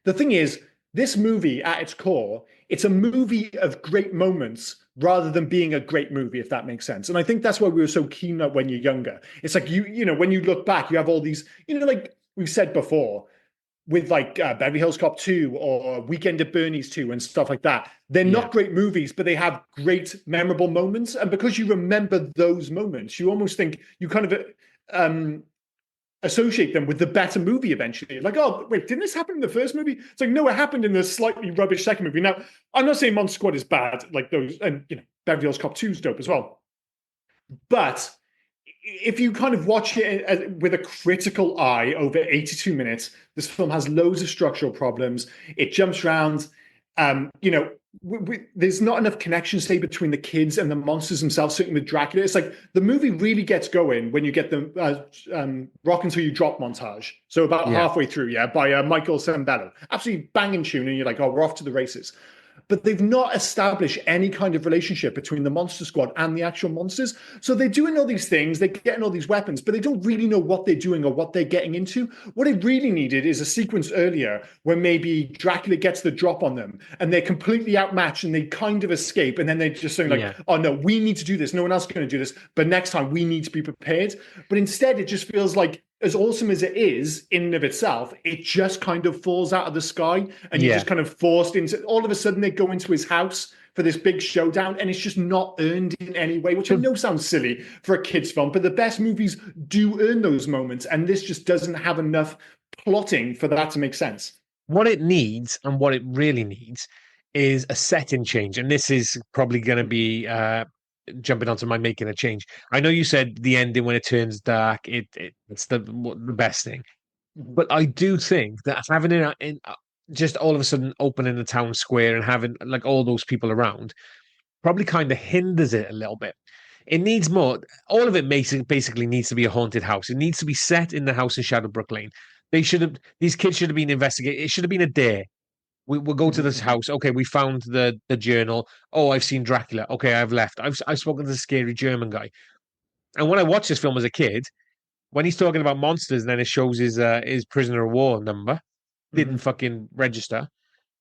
the thing is, this movie at its core, it's a movie of great moments rather than being a great movie, if that makes sense. And I think that's why we were so keen on when you're younger. It's like, when you look back, you have all these, like we've said before, with Beverly Hills Cop 2 or Weekend at Bernie's 2 and stuff like that. They're not great movies, but they have great, memorable moments. And because you remember those moments, you almost think you kind of associate them with the better movie eventually. Like, oh, wait, didn't this happen in the first movie? It's like, no, it happened in the slightly rubbish second movie. Now, I'm not saying Monster Squad is bad, like those, and Beverly Hills Cop 2 is dope as well. But if you kind of watch it with a critical eye over 82 minutes, this film has loads of structural problems. It jumps around. There's not enough connection, say, between the kids and the monsters themselves, certainly with Dracula. It's like the movie really gets going when you get the Rock Until You Drop montage. So about halfway through, by Michael Sembello. Absolutely banging tune, and you're like, oh, we're off to the races. But they've not established any kind of relationship between the Monster Squad and the actual monsters. So they're doing all these things, they're getting all these weapons, but they don't really know what they're doing or what they're getting into. What they really needed is a sequence earlier where maybe Dracula gets the drop on them and they're completely outmatched and they kind of escape. And then they're just saying oh no, we need to do this. No one else is going to do this. But next time we need to be prepared. But instead, it just feels like, as awesome as it is in and of itself, it just kind of falls out of the sky and you're just kind of forced into, all of a sudden they go into his house for this big showdown and it's just not earned in any way, which I know sounds silly for a kid's film, but the best movies do earn those moments. And this just doesn't have enough plotting for that to make sense. What it needs and what it really needs is a setting change. And this is probably going to be jumping onto my making a change. I know you said the ending when it turns dark, it's the best thing, but I do think that having it in just all of a sudden opening the town square and having like all those people around probably kind of hinders it a little bit. It needs more. All of it basically needs to be a haunted house. It needs to be set in the house in Shadowbrook Lane. These kids should have been investigated. It should have been a dare. We'll go to this house. Okay, we found the journal. Oh, I've seen Dracula. Okay, I've left. I've spoken to the scary German guy. And when I watched this film as a kid, when he's talking about monsters, and then it shows his prisoner of war number, didn't fucking register.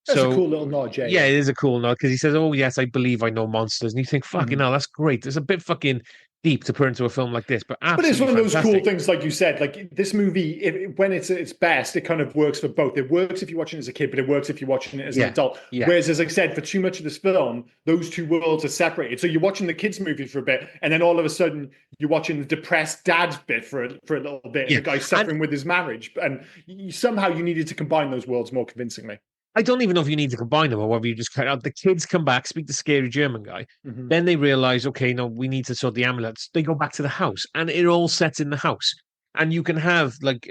That's a cool little nod, Jay. Yeah, it is a cool nod because he says, "Oh yes, I believe I know monsters," and you think, "Fucking hell, that's great." It's a bit fucking deep to put into a film like this, but it's one of those cool things, like you said. Like this movie, when it's its best, it kind of works for both. It works if you're watching it as a kid, but it works if you're watching it as an adult. Yeah. Whereas, as I said, for too much of this film, those two worlds are separated. So you're watching the kids' movie for a bit, and then all of a sudden you're watching the depressed dad's bit for a little bit. Yeah. The guy suffering with his marriage, and somehow you needed to combine those worlds more convincingly. I don't even know if you need to combine them or whether you just cut out the kids come back, speak to scary German guy. Mm-hmm. Then they realize, okay, no, we need to sort the amulets. They go back to the house and it all sets in the house. And you can have like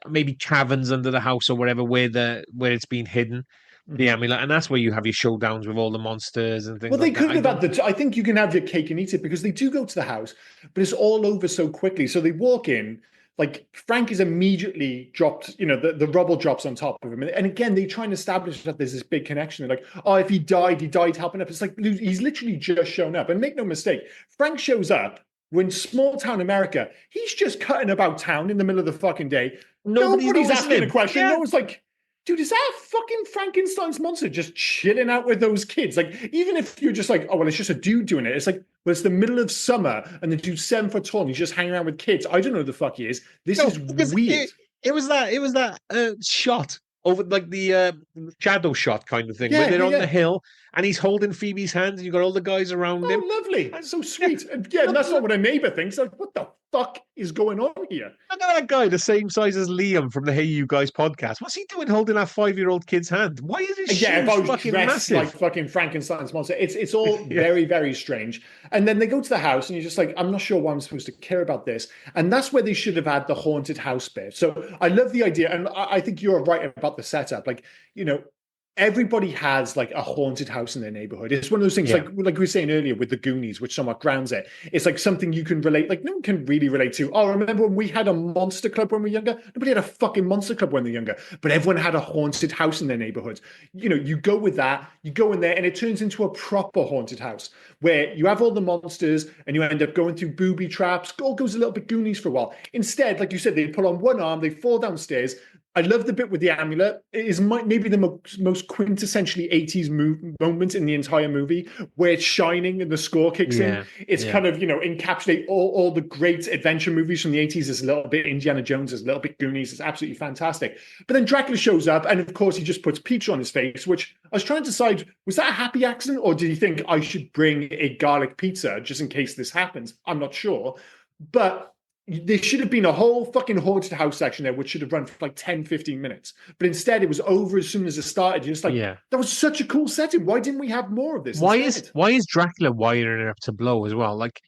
maybe caverns under the house or whatever where it's been hidden, the Mm-hmm. amulet, and that's where you have your showdowns with all the monsters and things Well, they like that. could have had the. I think you can have your cake and eat it because they do go to the house, but it's all over so quickly. So they walk in, like Frank is immediately dropped. You know, the rubble drops on top of him, and again they try and establish that there's this big connection. They're like, oh, if he died helping up. It's like he's literally just shown up. And make no mistake, Frank shows up when small town America. He's just cutting about town in the middle of the fucking day. Nobody's asking a question. Yeah. No one's like, dude, is that fucking Frankenstein's monster just chilling out with those kids? Like, even if you're just like, oh, well, it's just a dude doing it. It's like, well, it's the middle of summer and the dude's 7 foot tall and he's just hanging around with kids. I don't know who the fuck he is. This is weird. It was that shot over like the shadow shot kind of thing where they're on the hill and he's holding Phoebe's hands and you've got all the guys around him. Oh, lovely. That's so sweet. Yeah, and that's not what a neighbor thinks. Like, what the fuck is going on here? Look at that guy, the same size as Liam from the Hey You Guys podcast. What's he doing holding that 5-year-old kid's hand? Why is his shoes fucking massive? Like fucking Frankenstein's monster. It's all very, very strange. And then they go to the house and you're just like, I'm not sure why I'm supposed to care about this. And that's where they should have had the haunted house bit. So I love the idea. And I think you're right about the setup. Like, you know, everybody has like a haunted house in their neighborhood. It's one of those things like we were saying earlier with the Goonies, which somewhat grounds it. It's like something you can relate, like no one can really relate to. Oh, remember when we had a monster club when we were younger? Nobody had a fucking monster club when they were younger, but everyone had a haunted house in their neighborhood. You know, you go with that, you go in there and it turns into a proper haunted house where you have all the monsters and you end up going through booby traps. All goes a little bit Goonies for a while. Instead, like you said, they put on one arm, they fall downstairs. I love the bit with the amulet. It is maybe the most quintessentially 80s moment in the entire movie where it's shining and the score kicks in. It's kind of, you know, encapsulate all the great adventure movies from the 80s. There's a little bit Indiana Jones, there's a little bit Goonies. It's absolutely fantastic. But then Dracula shows up and of course he just puts pizza on his face, which I was trying to decide, was that a happy accident or did he think I should bring a garlic pizza just in case this happens? I'm not sure. But there should have been a whole fucking haunted house section there, which should have run for like 10, 15 minutes. But instead, it was over as soon as it started. You're just like, that was such a cool setting. Why didn't we have more of this? Why is Dracula wiring it up to blow as well? Like,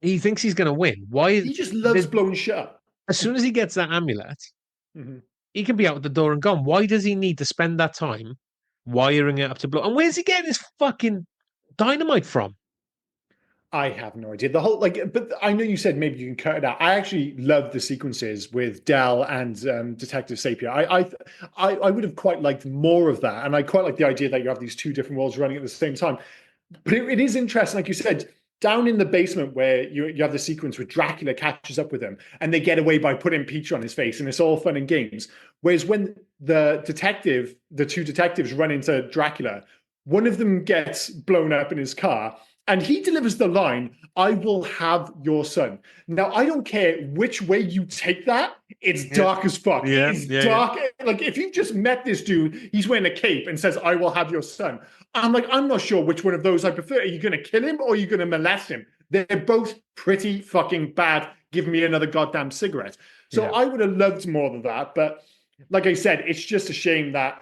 he thinks he's going to win. He just loves blowing shit up. As soon as he gets that amulet, he can be out the door and gone. Why does he need to spend that time wiring it up to blow? And where's he getting his fucking dynamite from? I have no idea. The whole but I know you said maybe you can cut it out. I actually love the sequences with Dell and Detective Sapir. I would have quite liked more of that, and I quite like the idea that you have these two different worlds running at the same time. But it is interesting, like you said, down in the basement where you have the sequence where Dracula catches up with him, and they get away by putting pizza on his face, and it's all fun and games. Whereas when the two detectives run into Dracula, one of them gets blown up in his car. And he delivers the line, I will have your son. Now, I don't care which way you take that. It's dark as fuck. It's dark. Like, if you've just met this dude, he's wearing a cape and says, I will have your son. I'm like, I'm not sure which one of those I prefer. Are you going to kill him or are you going to molest him? They're both pretty fucking bad. Give me another goddamn cigarette. So I would have loved more than that. But like I said, it's just a shame that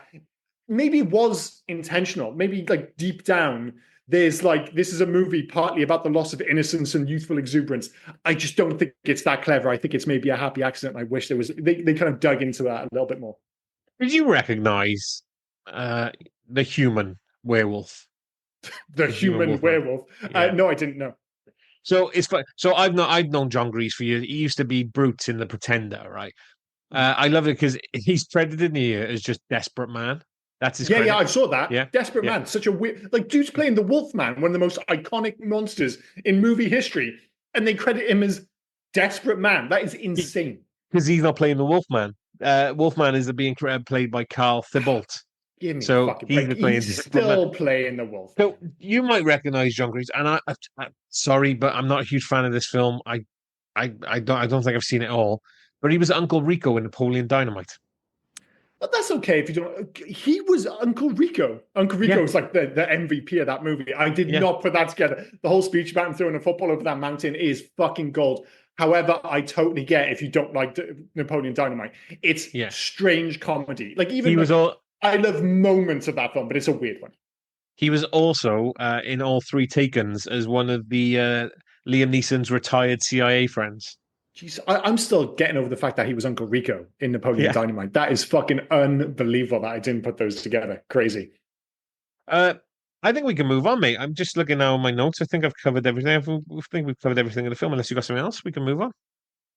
maybe it was intentional. Maybe like deep down, there's like, this is a movie partly about the loss of innocence and youthful exuberance. I just don't think it's that clever. I think it's maybe a happy accident. I wish they kind of dug into that a little bit more. Did you recognize the human werewolf? The human werewolf? No, I didn't know. So it's so I've known John Grease for years. He used to be Brutes in The Pretender, right? I love it because he's credited in here as just Desperate Man. That's his credit. I saw that. Desperate Man. Such a weird, like, dude's playing the Wolfman, one of the most iconic monsters in movie history, and they credit him as Desperate Man. That is insane. Because he's not playing the Wolfman. Wolfman is being played by Carl Thibault. Give me he's still playing the Wolf. So you might recognize John Grease, and I sorry, but I'm not a huge fan of this film. I don't think I've seen it all. But he was Uncle Rico in Napoleon Dynamite. But that's okay if you don't. He was Uncle Rico. Uncle Rico was like the MVP of that movie. I did not put that together. The whole speech about him throwing a football over that mountain is fucking gold. However, I totally get if you don't like Napoleon Dynamite. It's strange comedy. Like even I love moments of that film, but it's a weird one. He was also in all three Takens as one of the Liam Neeson's retired CIA friends. Jeez, I'm still getting over the fact that he was Uncle Rico in Napoleon Yeah. Dynamite. That is fucking unbelievable that I didn't put those together. Crazy. I think we can move on, mate. I'm just looking now at my notes. I think I've covered everything. I think we've covered everything in the film. Unless you got something else, we can move on.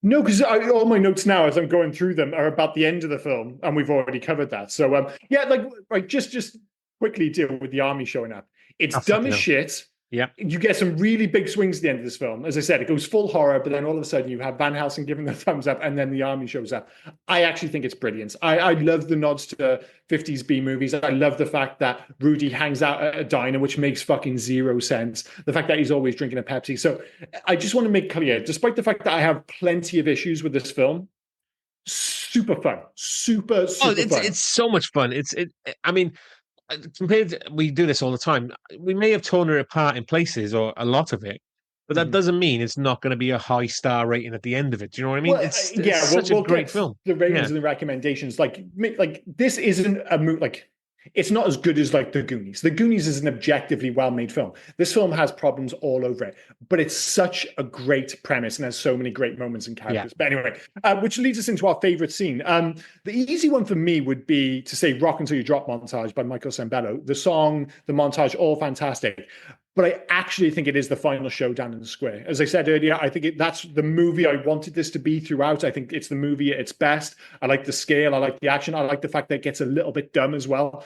No, because all my notes now, as I'm going through them, are about the end of the film, and we've already covered that. So, yeah, like, right, just quickly deal with the army showing up. It's dumb as shit. Yeah. You get some really big swings at the end of this film. As I said, it goes full horror, but then all of a sudden you have Van Helsing giving the thumbs up, and then the army shows up. I actually think it's brilliant. I love the nods to 50s B movies. I love the fact that Rudy hangs out at a diner, which makes fucking zero sense. The fact that he's always drinking a Pepsi. So I just want to make clear, despite the fact that I have plenty of issues with this film, super fun. Super fun. It's so much fun. I mean, compared to, we do this all the time. We may have torn it apart in places or a lot of it, but that doesn't mean it's not going to be a high star rating at the end of it. Do you know what I mean? Well, it's such a great film. The ratings and the recommendations, like this isn't a movie like. It's not as good as like The Goonies. The Goonies is an objectively well-made film. This film has problems all over it, but it's such a great premise and has so many great moments and characters. But anyway, which leads us into our favorite scene. The easy one for me would be to say "Rock Until You Drop" montage by Michael Sembello. The song, the montage, all fantastic. But I actually think it is the final showdown in the square. As I said earlier, I think that's the movie I wanted this to be throughout. I think it's the movie at its best. I like the scale. I like the action. I like the fact that it gets a little bit dumb as well.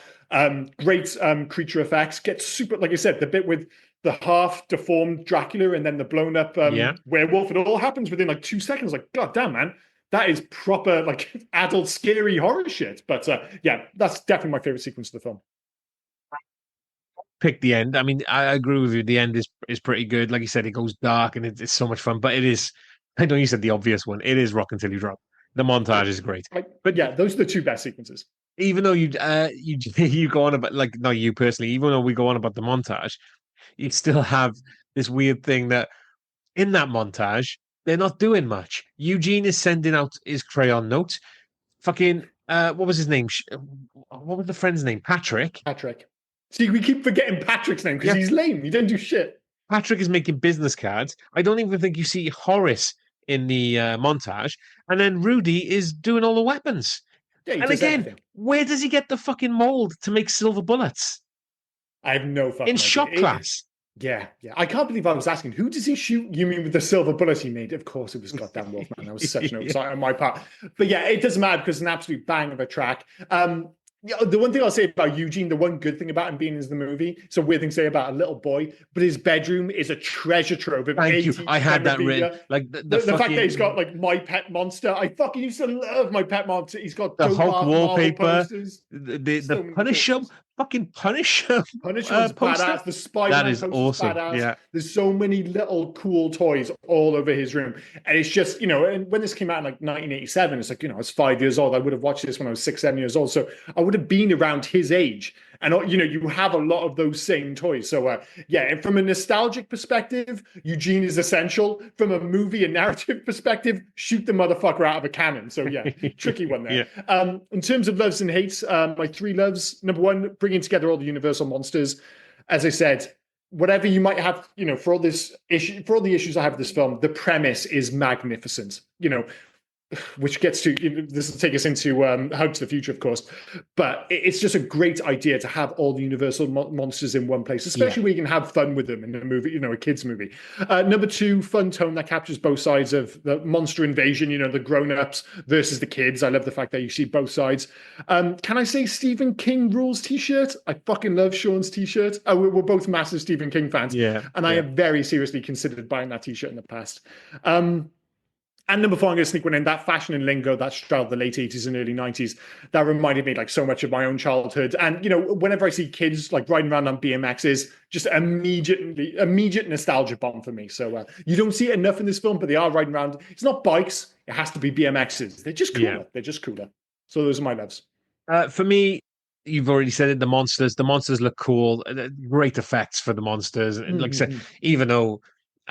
Great creature effects. Gets super, like I said, the bit with the half deformed Dracula and then the blown up werewolf. It all happens within like 2 seconds. Like, God damn, man. That is proper, like, adult scary horror shit. But yeah, that's definitely my favorite sequence of the film. Pick the end. I mean, I agree with you. The end is pretty good. Like you said, it goes dark and it's so much fun. But it is. I know you said the obvious one. It is Rock Until You Drop. The montage is great. But yeah, those are the two best sequences. Even though you go on about, like, not you personally, even though we go on about the montage, you still have this weird thing that in that montage they're not doing much. Eugene is sending out his crayon notes. Fucking what was his name? What was the friend's name? Patrick. See, we keep forgetting Patrick's name because he's lame. He don't do shit. Patrick is making business cards. I don't even think you see Horace in the montage. And then Rudy is doing all the weapons. Yeah, and again, everything. Where does he get the fucking mold to make silver bullets? I have no fucking idea. Shop class. Yeah. I can't believe I was asking, who does he shoot? You mean with the silver bullets he made? Of course, it was goddamn Wolfman. That was such an oversight on my part. But yeah, it doesn't matter because it's an absolute bang of a track. Yeah, the one thing I'll say about Eugene, the one good thing about him being in the movie, it's a weird thing to say about a little boy, but his bedroom is a treasure trove of Thank you. I had that written. Like the fact that he's got like My Pet Monster. I fucking used to love My Pet Monster. He's got the Hulk wallpaper, the Punisher. Fucking Punisher. Punisher's badass. The Spider-Man that is awesome. Badass. Yeah. There's so many little cool toys all over his room. And it's just, and when this came out in like 1987, it's like, I was 5 years old. I would have watched this when I was 6, 7 years old. So I would have been around his age. And, you have a lot of those same toys. So, yeah, from a nostalgic perspective, Eugene is essential. From a movie and narrative perspective, shoot the motherfucker out of a cannon. So, yeah, tricky one there. Yeah. In terms of loves and hates, my 3 loves, number 1, bringing together all the Universal monsters. As I said, whatever you might have, for all the issues I have with this film, the premise is magnificent. Which gets to, this will take us into Hug to the Future, of course, but it's just a great idea to have all the Universal monsters in one place, especially where you can have fun with them in a movie, a kid's movie. Number 2, fun tone that captures both sides of the monster invasion, the grown-ups versus the kids. I love the fact that you see both sides. Can I say Stephen King rules t-shirt? I fucking love Sean's t-shirt. We're both massive Stephen King fans. And I have very seriously considered buying that t-shirt in the past. And number 4, I'm going to sneak one in, that fashion and lingo that straddled the late 80s and early 90s. That reminded me like so much of my own childhood. And, whenever I see kids like riding around on BMXs, just immediate nostalgia bomb for me. So you don't see it enough in this film, but they are riding around. It's not bikes. It has to be BMXs. They're just cooler. Yeah. They're just cooler. So those are my loves. For me, you've already said it, the monsters look cool. Great effects for the monsters. And like I said, even though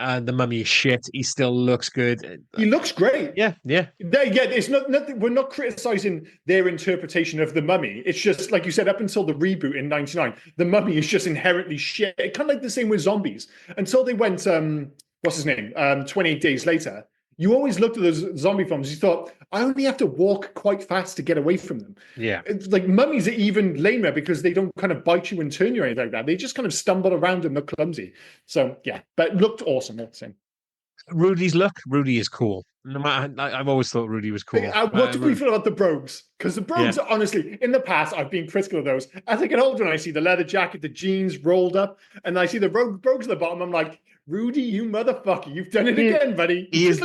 The Mummy is shit. He still looks good. He looks great. Yeah. It's not nothing. We're not criticizing their interpretation of the Mummy. It's just like you said, up until the reboot in '99, the Mummy is just inherently shit. Kind of like the same with zombies until they went. What's his name? 28 Days Later. You always looked at those zombie films. You thought, I only have to walk quite fast to get away from them. Yeah. It's like mummies are even lamer because they don't kind of bite you and turn you or anything like that. They just kind of stumble around and look clumsy. So yeah, but looked awesome. That's the same. Rudy's look. Rudy is cool. No matter, I've always thought Rudy was cool. What do we feel about the Brogues? Because the Brogues, honestly, in the past, I've been critical of those. As I get older and I see the leather jacket, the jeans rolled up, and I see the Brogues at the bottom, I'm like, Rudy, you motherfucker, you've done it again, buddy. He is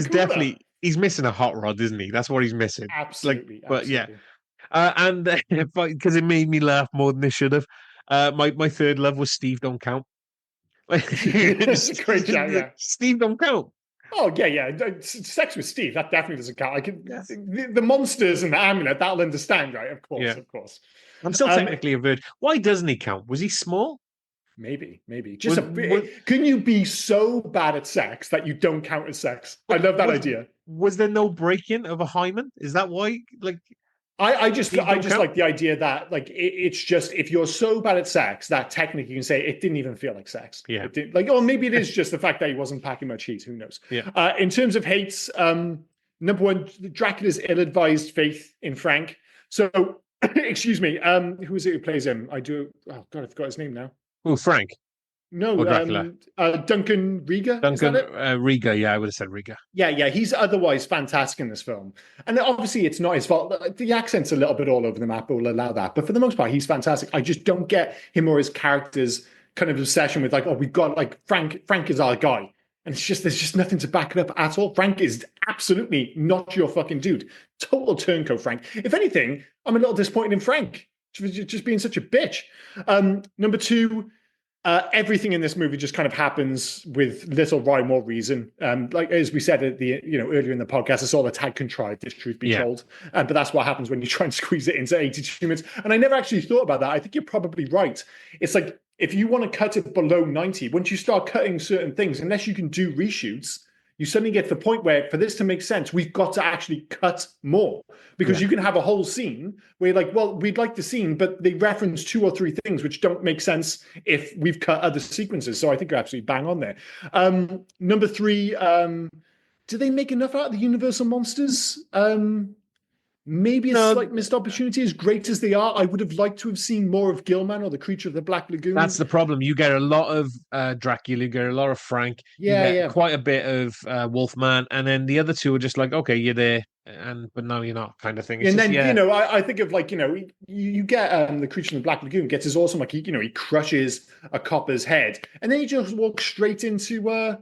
definitely, he's missing a hot rod, isn't he? That's what he's missing. Absolutely. But yeah. And because it made me laugh more than it should have. My third love was Steve Don't Count. It's a great shout, yeah. Steve Don't Count. Oh, yeah. Sex with Steve, that definitely doesn't count. The monsters and the amulet, that'll understand, right? Of course. I'm still technically a virgin. Why doesn't he count? Was he small? Maybe. Can you be so bad at sex that you don't count as sex? I love that idea. Was there no break-in of a hymen? Is that why? Like, I just like the idea that like it's just if you're so bad at sex that technically you can say it didn't even feel like sex. Yeah. Or maybe it is just the fact that he wasn't packing much heat. Who knows? Yeah. In terms of hates, number one, Dracula's ill-advised faith in Frank. So, excuse me, who is it who plays him? Oh God, I forgot his name now. Oh, Frank. No, Duncan Riga. Duncan Riga, yeah, I would have said Riga. Yeah, he's otherwise fantastic in this film. And obviously it's not his fault. The accent's a little bit all over the map, but we'll allow that. But for the most part, he's fantastic. I just don't get him or his character's kind of obsession with like, oh, we've got like Frank is our guy. And it's just, there's just nothing to back it up at all. Frank is absolutely not your fucking dude. Total turncoat, Frank. If anything, I'm a little disappointed in Frank. Just being such a bitch. Number two, everything in this movie just kind of happens with little rhyme or reason. Like as we said at the earlier in the podcast, it's all a tad contrived, this truth be told. But that's what happens when you try and squeeze it into 82 minutes. And I never actually thought about that. I think you're probably right. It's like if you want to cut it below 90, once you start cutting certain things, unless you can do reshoots, you suddenly get to the point where for this to make sense, we've got to actually cut more because you can have a whole scene where you're like, well, we'd like the scene, but they reference 2 or 3 things which don't make sense if we've cut other sequences. So I think you're absolutely bang on there. Number 3, do they make enough out of the Universal monsters? Maybe a slight missed opportunity. As great as they are, I would have liked to have seen more of Gilman or the Creature of the Black Lagoon. That's the problem. You get a lot of Dracula, you get a lot of Frank, quite a bit of Wolfman, and then the other two are just like, okay, you're there, but now you're not, kind of thing. It's I think of like you get the Creature of the Black Lagoon gets his awesome like he crushes a copper's head, and then he just walks straight into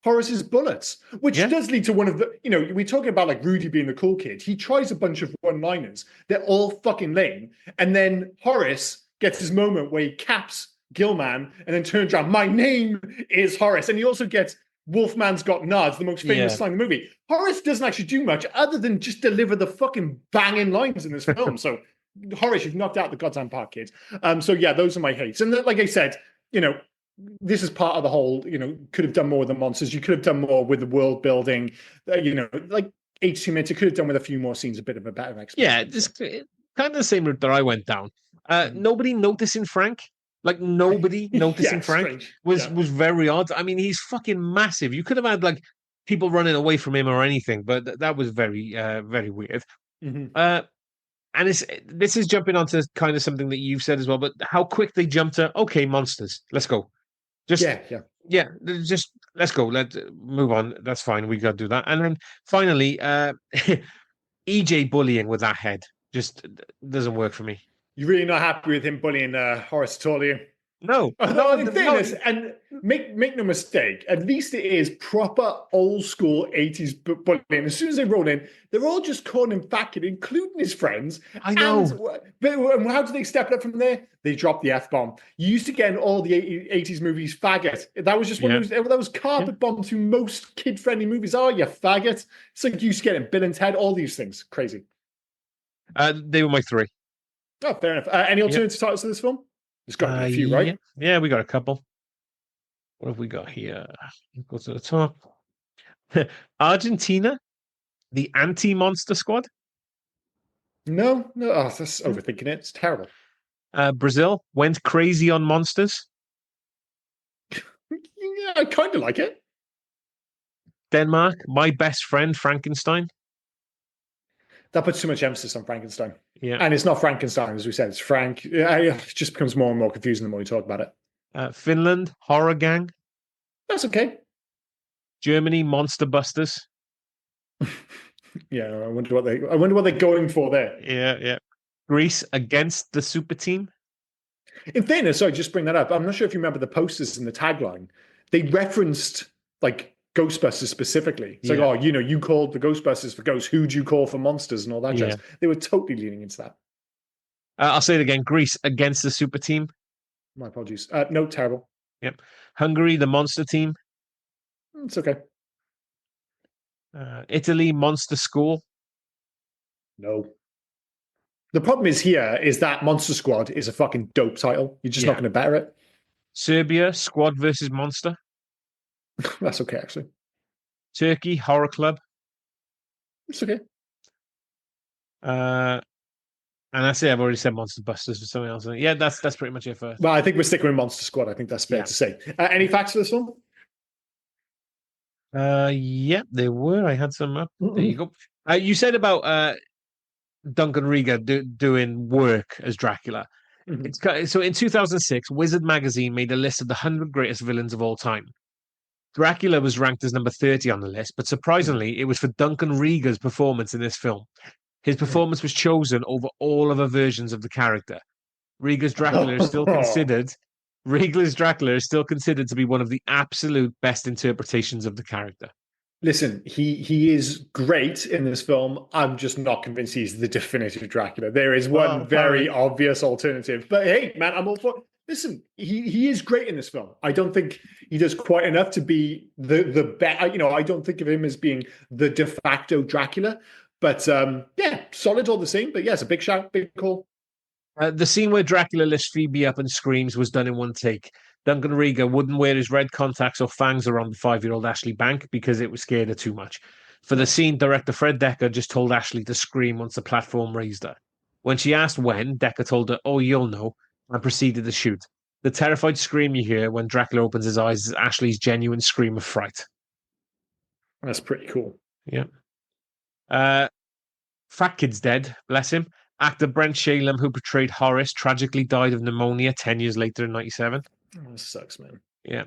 Horace's bullets, which does lead to one of the, we're talking about like Rudy being the cool kid. He tries a bunch of one-liners. They're all fucking lame. And then Horace gets his moment where he caps Gilman and then turns around, my name is Horace. And he also gets Wolfman's Got Nards, the most famous line in the movie. Horace doesn't actually do much other than just deliver the fucking banging lines in this film. So Horace, you've knocked out the goddamn park, kid. So yeah, those are my hates. And like I said, this is part of the whole, could have done more with the monsters. You could have done more with the world building, like 82 minutes. You could have done with a few more scenes, a bit of a better explanation. Yeah, just kind of the same route that I went down. Nobody noticing Frank, like nobody noticing Frank was very odd. I mean, he's fucking massive. You could have had like people running away from him or anything, but that was very, very weird. Mm-hmm. And this is jumping onto kind of something that you've said as well, but how quick they jumped to, okay, monsters, let's go. Just let's go. Let's move on. That's fine. We got to do that. And then finally, EJ bullying with that head just doesn't work for me. You're really not happy with him bullying Horace at all, are you? No. In fairness, and make no mistake, at least it is proper old school 80s bullying. As soon as they roll in, they're all just calling him fat kid, including his friends. I know. And how do they step it up from there? They drop the F-bomb. You used to get in all the 80s movies, faggot. That was just one of those, that was carpet bomb to most kid-friendly movies. Oh, you faggot. It's like you used to get in Bill and Ted, all these things. Crazy. They were my 3. Oh, fair enough. Any alternative titles to this film? There's got to be a few, right? Yeah, we got a couple. What have we got here? Go to the top. Argentina, the anti-monster squad. No, no, oh, that's overthinking it. It's terrible. Brazil went crazy on monsters. Yeah, I kind of like it. Denmark, my best friend Frankenstein. That puts too much emphasis on Frankenstein. Yeah. And it's not Frankenstein, as we said. It's Frank. It just becomes more and more confusing the more you talk about it. Finland, Horror Gang. That's okay. Germany, Monster Busters. Yeah, I wonder what they're going for there. Yeah. Greece against the super team. In fairness, sorry, just bring that up. I'm not sure if you remember the posters and the tagline. They referenced like Ghostbusters specifically. It's like, oh, you called the Ghostbusters for ghosts. Who'd you call for monsters and all that jazz? They were totally leaning into that. I'll say it again. Greece against the super team. My apologies. No, terrible. Yep. Hungary, the monster team. It's okay. Italy, Monster School. No. The problem is that Monster Squad is a fucking dope title. You're just not going to better it. Serbia, Squad versus Monster. That's okay, actually. Turkey, Horror Club. It's okay. And that's it. I've already said Monster Busters for something else. Yeah, that's pretty much it for. Well, I think we're sticking with Monster Squad. I think that's fair to say. Any facts for this one? Yeah, there were. I had some up. There you go. You said about Duncan Riga doing work as Dracula. So in 2006, Wizard magazine made a list of the 100 greatest villains of all time. Dracula was ranked as number 30 on the list, but surprisingly, it was for Duncan Riga's performance in this film. His performance was chosen over all other versions of the character. Riga's Dracula is still considered to be one of the absolute best interpretations of the character. Listen, he is great in this film. I'm just not convinced he's the definitive Dracula. There is one very obvious alternative. But hey, man, I'm all for. Listen, he is great in this film. I don't think he does quite enough to be the best. I don't think of him as being the de facto Dracula. But yeah, solid all the same. But yes, a big shout, big call. The scene where Dracula lifts Phoebe up and screams was done in one take. Duncan Riga wouldn't wear his red contacts or fangs around the 5-year-old Ashley Bank because it was scared her too much. For the scene, director Fred Decker just told Ashley to scream once the platform raised her. When she asked when, Decker told her, "Oh, you'll know," and proceeded to shoot. The terrified scream you hear when Dracula opens his eyes is Ashley's genuine scream of fright. That's pretty cool. Yeah. Fat Kid's dead, bless him. Actor Brent Shalem, who portrayed Horace, tragically died of pneumonia 10 years later in 1997. Oh, that sucks, man. Yeah.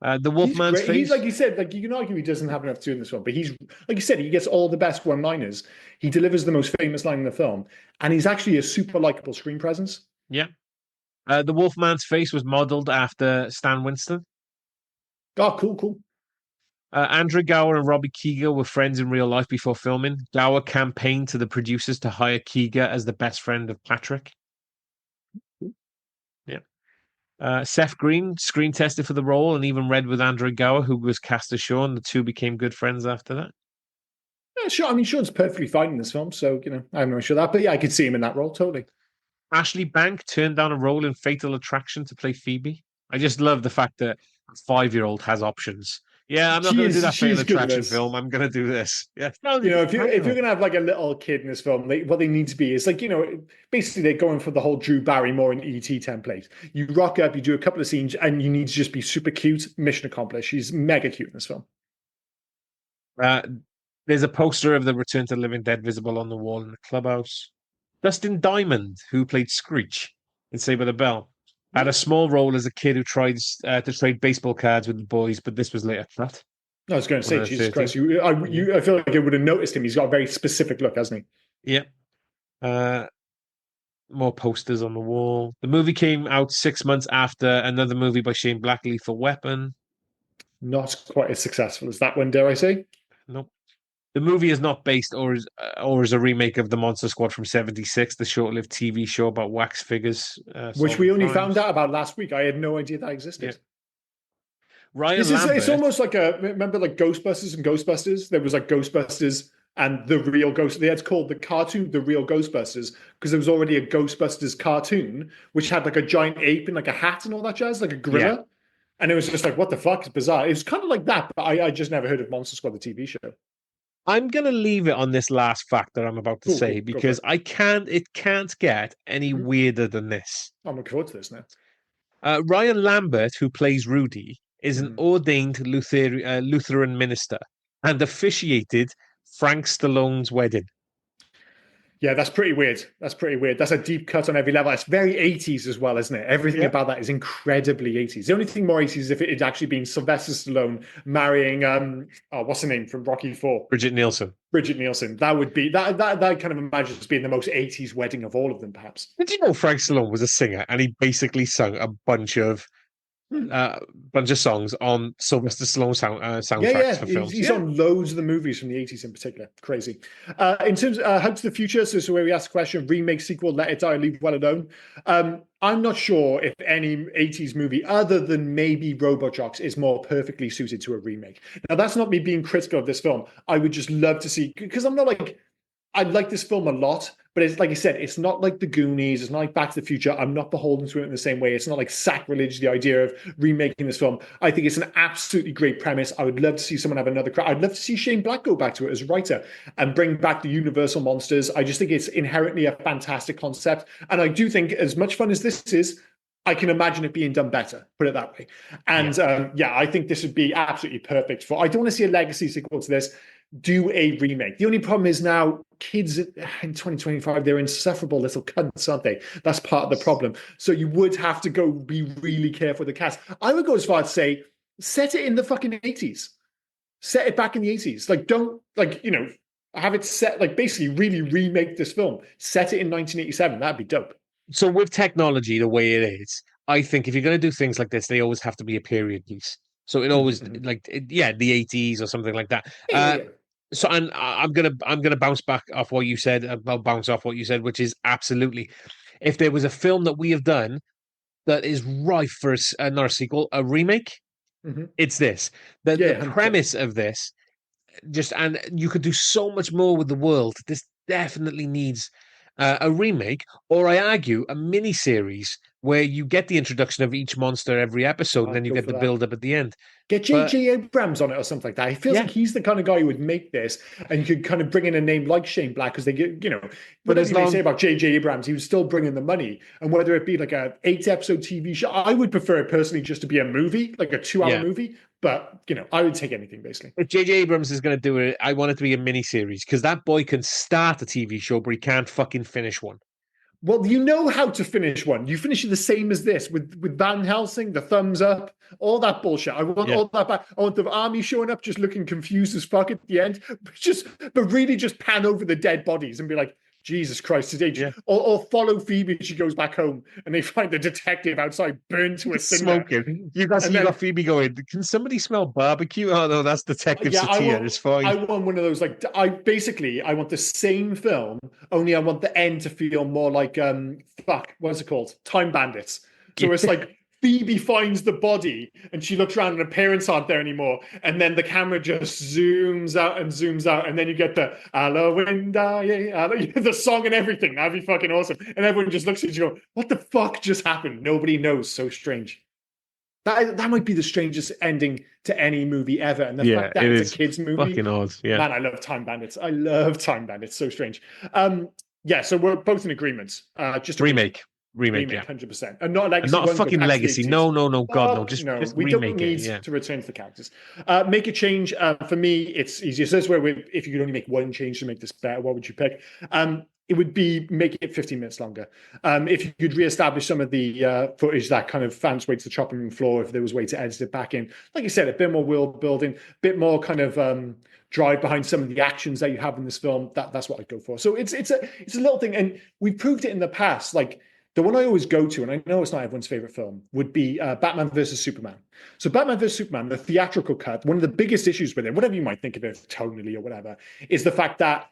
The Wolfman's face. He's like you said, like you can argue he doesn't have enough to do in this one, but he's like you said, he gets all the best one-liners. He delivers the most famous line in the film, and he's actually a super likable screen presence. Yeah. The Wolfman's face was modeled after Stan Winston. Oh, cool. Andrew Gower and Robbie Keeger were friends in real life before filming. Gower campaigned to the producers to hire Keeger as the best friend of Patrick. Yeah. Seth Green screen tested for the role and even read with Andrew Gower, who was cast as Sean. The two became good friends after that. Yeah, sure. I mean, Sean's perfectly fine in this film, so I'm not sure that, but yeah, I could see him in that role totally. Ashley Bank turned down a role in Fatal Attraction to play Phoebe. I just love the fact that a 5-year-old has options. Yeah, I'm not going to do that Fatal Attraction film. I'm going to do this. Yeah, if you're going to have like a little kid in this film, what they need to be is like basically they're going for the whole Drew Barrymore and ET template. You rock up, you do a couple of scenes, and you need to just be super cute. Mission accomplished. She's mega cute in this film. There's a poster of the Return to the Living Dead visible on the wall in the clubhouse. Dustin Diamond, who played Screech in Saved by the Bell, had a small role as a kid who tried to trade baseball cards with the boys, but this was later cut. I was going to say, Jesus Christ, I feel like I would have noticed him. He's got a very specific look, hasn't he? Yeah. More posters on the wall. The movie came out 6 months after another movie by Shane Black, Lethal Weapon. Not quite as successful as that one, dare I say? Nope. The movie is not based or is a remake of The Monster Squad from '76, the short-lived TV show about wax figures. Which we only found out about last week. I had no idea that existed. Yeah. It's almost like remember like Ghostbusters and Ghostbusters? There was like Ghostbusters and the real Ghost. They had called the cartoon The Real Ghostbusters because there was already a Ghostbusters cartoon which had like a giant ape in like a hat and all that jazz, like a gorilla. And it was just like, what the fuck? It's bizarre. It was kind of like that, but I just never heard of Monster Squad, the TV show. I'm gonna leave it on this last fact that I'm about to Cool, say cool. Go for because it. it can't get any Mhm. weirder than this. I'm looking forward to this now. Ryan Lambert, who plays Rudy, is an Mhm. ordained Lutheran minister and officiated Frank Stallone's wedding. Yeah, that's pretty weird. That's pretty weird. That's a deep cut on every level. It's very 80s as well, isn't it? Everything Yeah. about that is incredibly 80s. The only thing more 80s is if it had actually been Sylvester Stallone marrying what's her name from Rocky Four? Bridget Nielsen. Bridget Nielsen. That would be that kind of imagines being the most 80s wedding of all of them, perhaps. Did you know Frank Stallone was a singer and he basically sung a bunch of songs on Sylvester Stallone Yeah, soundtracks yeah. for He's, films? he's Yeah. on loads of the movies from the 80s in particular. Crazy. In terms of How to the Future, so where we ask the question, remake, sequel, Let It Die, Leave Well Alone. I'm not sure if any 80s movie, other than maybe RoboJocks, is more perfectly suited to a remake. Now, that's not me being critical of this film. I would just love to see, because I'm not like, I like this film a lot, but it's like I said, it's not like The Goonies, it's not like Back to the Future. I'm not beholden to it in the same way. It's not like sacrilege, the idea of remaking this film. I think it's an absolutely great premise. I would love to see someone have another crack. I'd love to see Shane Black go back to it as a writer and bring back the Universal monsters. I just think it's inherently a fantastic concept. And I do think, as much fun as this is, I can imagine it being done better, put it that way. And I think this would be absolutely perfect for. I don't want to see a legacy sequel to this. Do a remake. The only problem is now kids in 2025, they're insufferable little cunts, aren't they? That's part of the problem. So you would have to go be really careful with the cast. I would go as far as say, set it in the fucking 80s. Set it back in the 80s. Like, don't, like, have it set, like, basically really remake this film. Set it in 1987. That'd be dope. So with technology the way it is, I think if you're going to do things like this, they always have to be a period piece. So it always the 80s or something like that. Yeah. So and I'm gonna bounce back off what you said. I'll bounce off what you said, which is absolutely. If there was a film that we have done that is rife for another sequel, a remake, it's this. The 100%. premise of this, and you could do so much more with the world. This definitely needs a remake, or I argue, a mini series where you get the introduction of each monster every episode, and then you get the build up at the end. Get J.J. Abrams on it or something like that. He feels like he's the kind of guy who would make this, and you could kind of bring in a name like Shane Black because they get, but as they say about J.J. Abrams, he was still bringing the money. And whether it be like a 8-episode TV show, I would prefer it personally just to be a movie, like a 2-hour movie. But I would take anything basically. If J.J. Abrams is going to do it, I want it to be a mini series because that boy can start a TV show, but he can't fucking finish one. Well, you know how to finish one. You finish it the same as this with Van Helsing, the thumbs up, all that bullshit. I want all that back. I want the army showing up, just looking confused as fuck at the end, but really just pan over the dead bodies and be like, Jesus Christ, today. Or follow Phoebe as she goes back home and they find the detective outside burned to a cinder. Smoking. You got Phoebe going, can somebody smell barbecue? Oh, no, that's Detective Satir. It's fine. I want one of those, like, I want the same film, only I want the end to feel more like, what's it called? Time Bandits. So it's like, Phoebe finds the body and she looks around and her parents aren't there anymore. And then the camera just zooms out. And then you get the the song and everything. That'd be fucking awesome. And everyone just looks at you and go, what the fuck just happened? Nobody knows. So strange. That might be the strangest ending to any movie ever. And the fact that it's a kid's movie. Fucking odd. Yeah. Man, I love Time Bandits. I love Time Bandits. So strange. So we're both in agreement. Just remake, 100%, and not like not a fucking legacy. No, God, no. Just we don't need to return to the characters. Make a change. For me, it's easier. So this is where if you could only make one change to make this better, what would you pick? It would be make it 15 minutes longer. If you could reestablish some of the footage that kind of found its way to the chopping room floor, if there was a way to edit it back in, like you said, a bit more world building, a bit more kind of drive behind some of the actions that you have in this film. That's what I'd go for. So it's a little thing, and we've proved it in the past. Like, the one I always go to, and I know it's not everyone's favorite film, would be Batman versus Superman. So Batman versus Superman, the theatrical cut, one of the biggest issues with it, whatever you might think of it tonally or whatever, is the fact that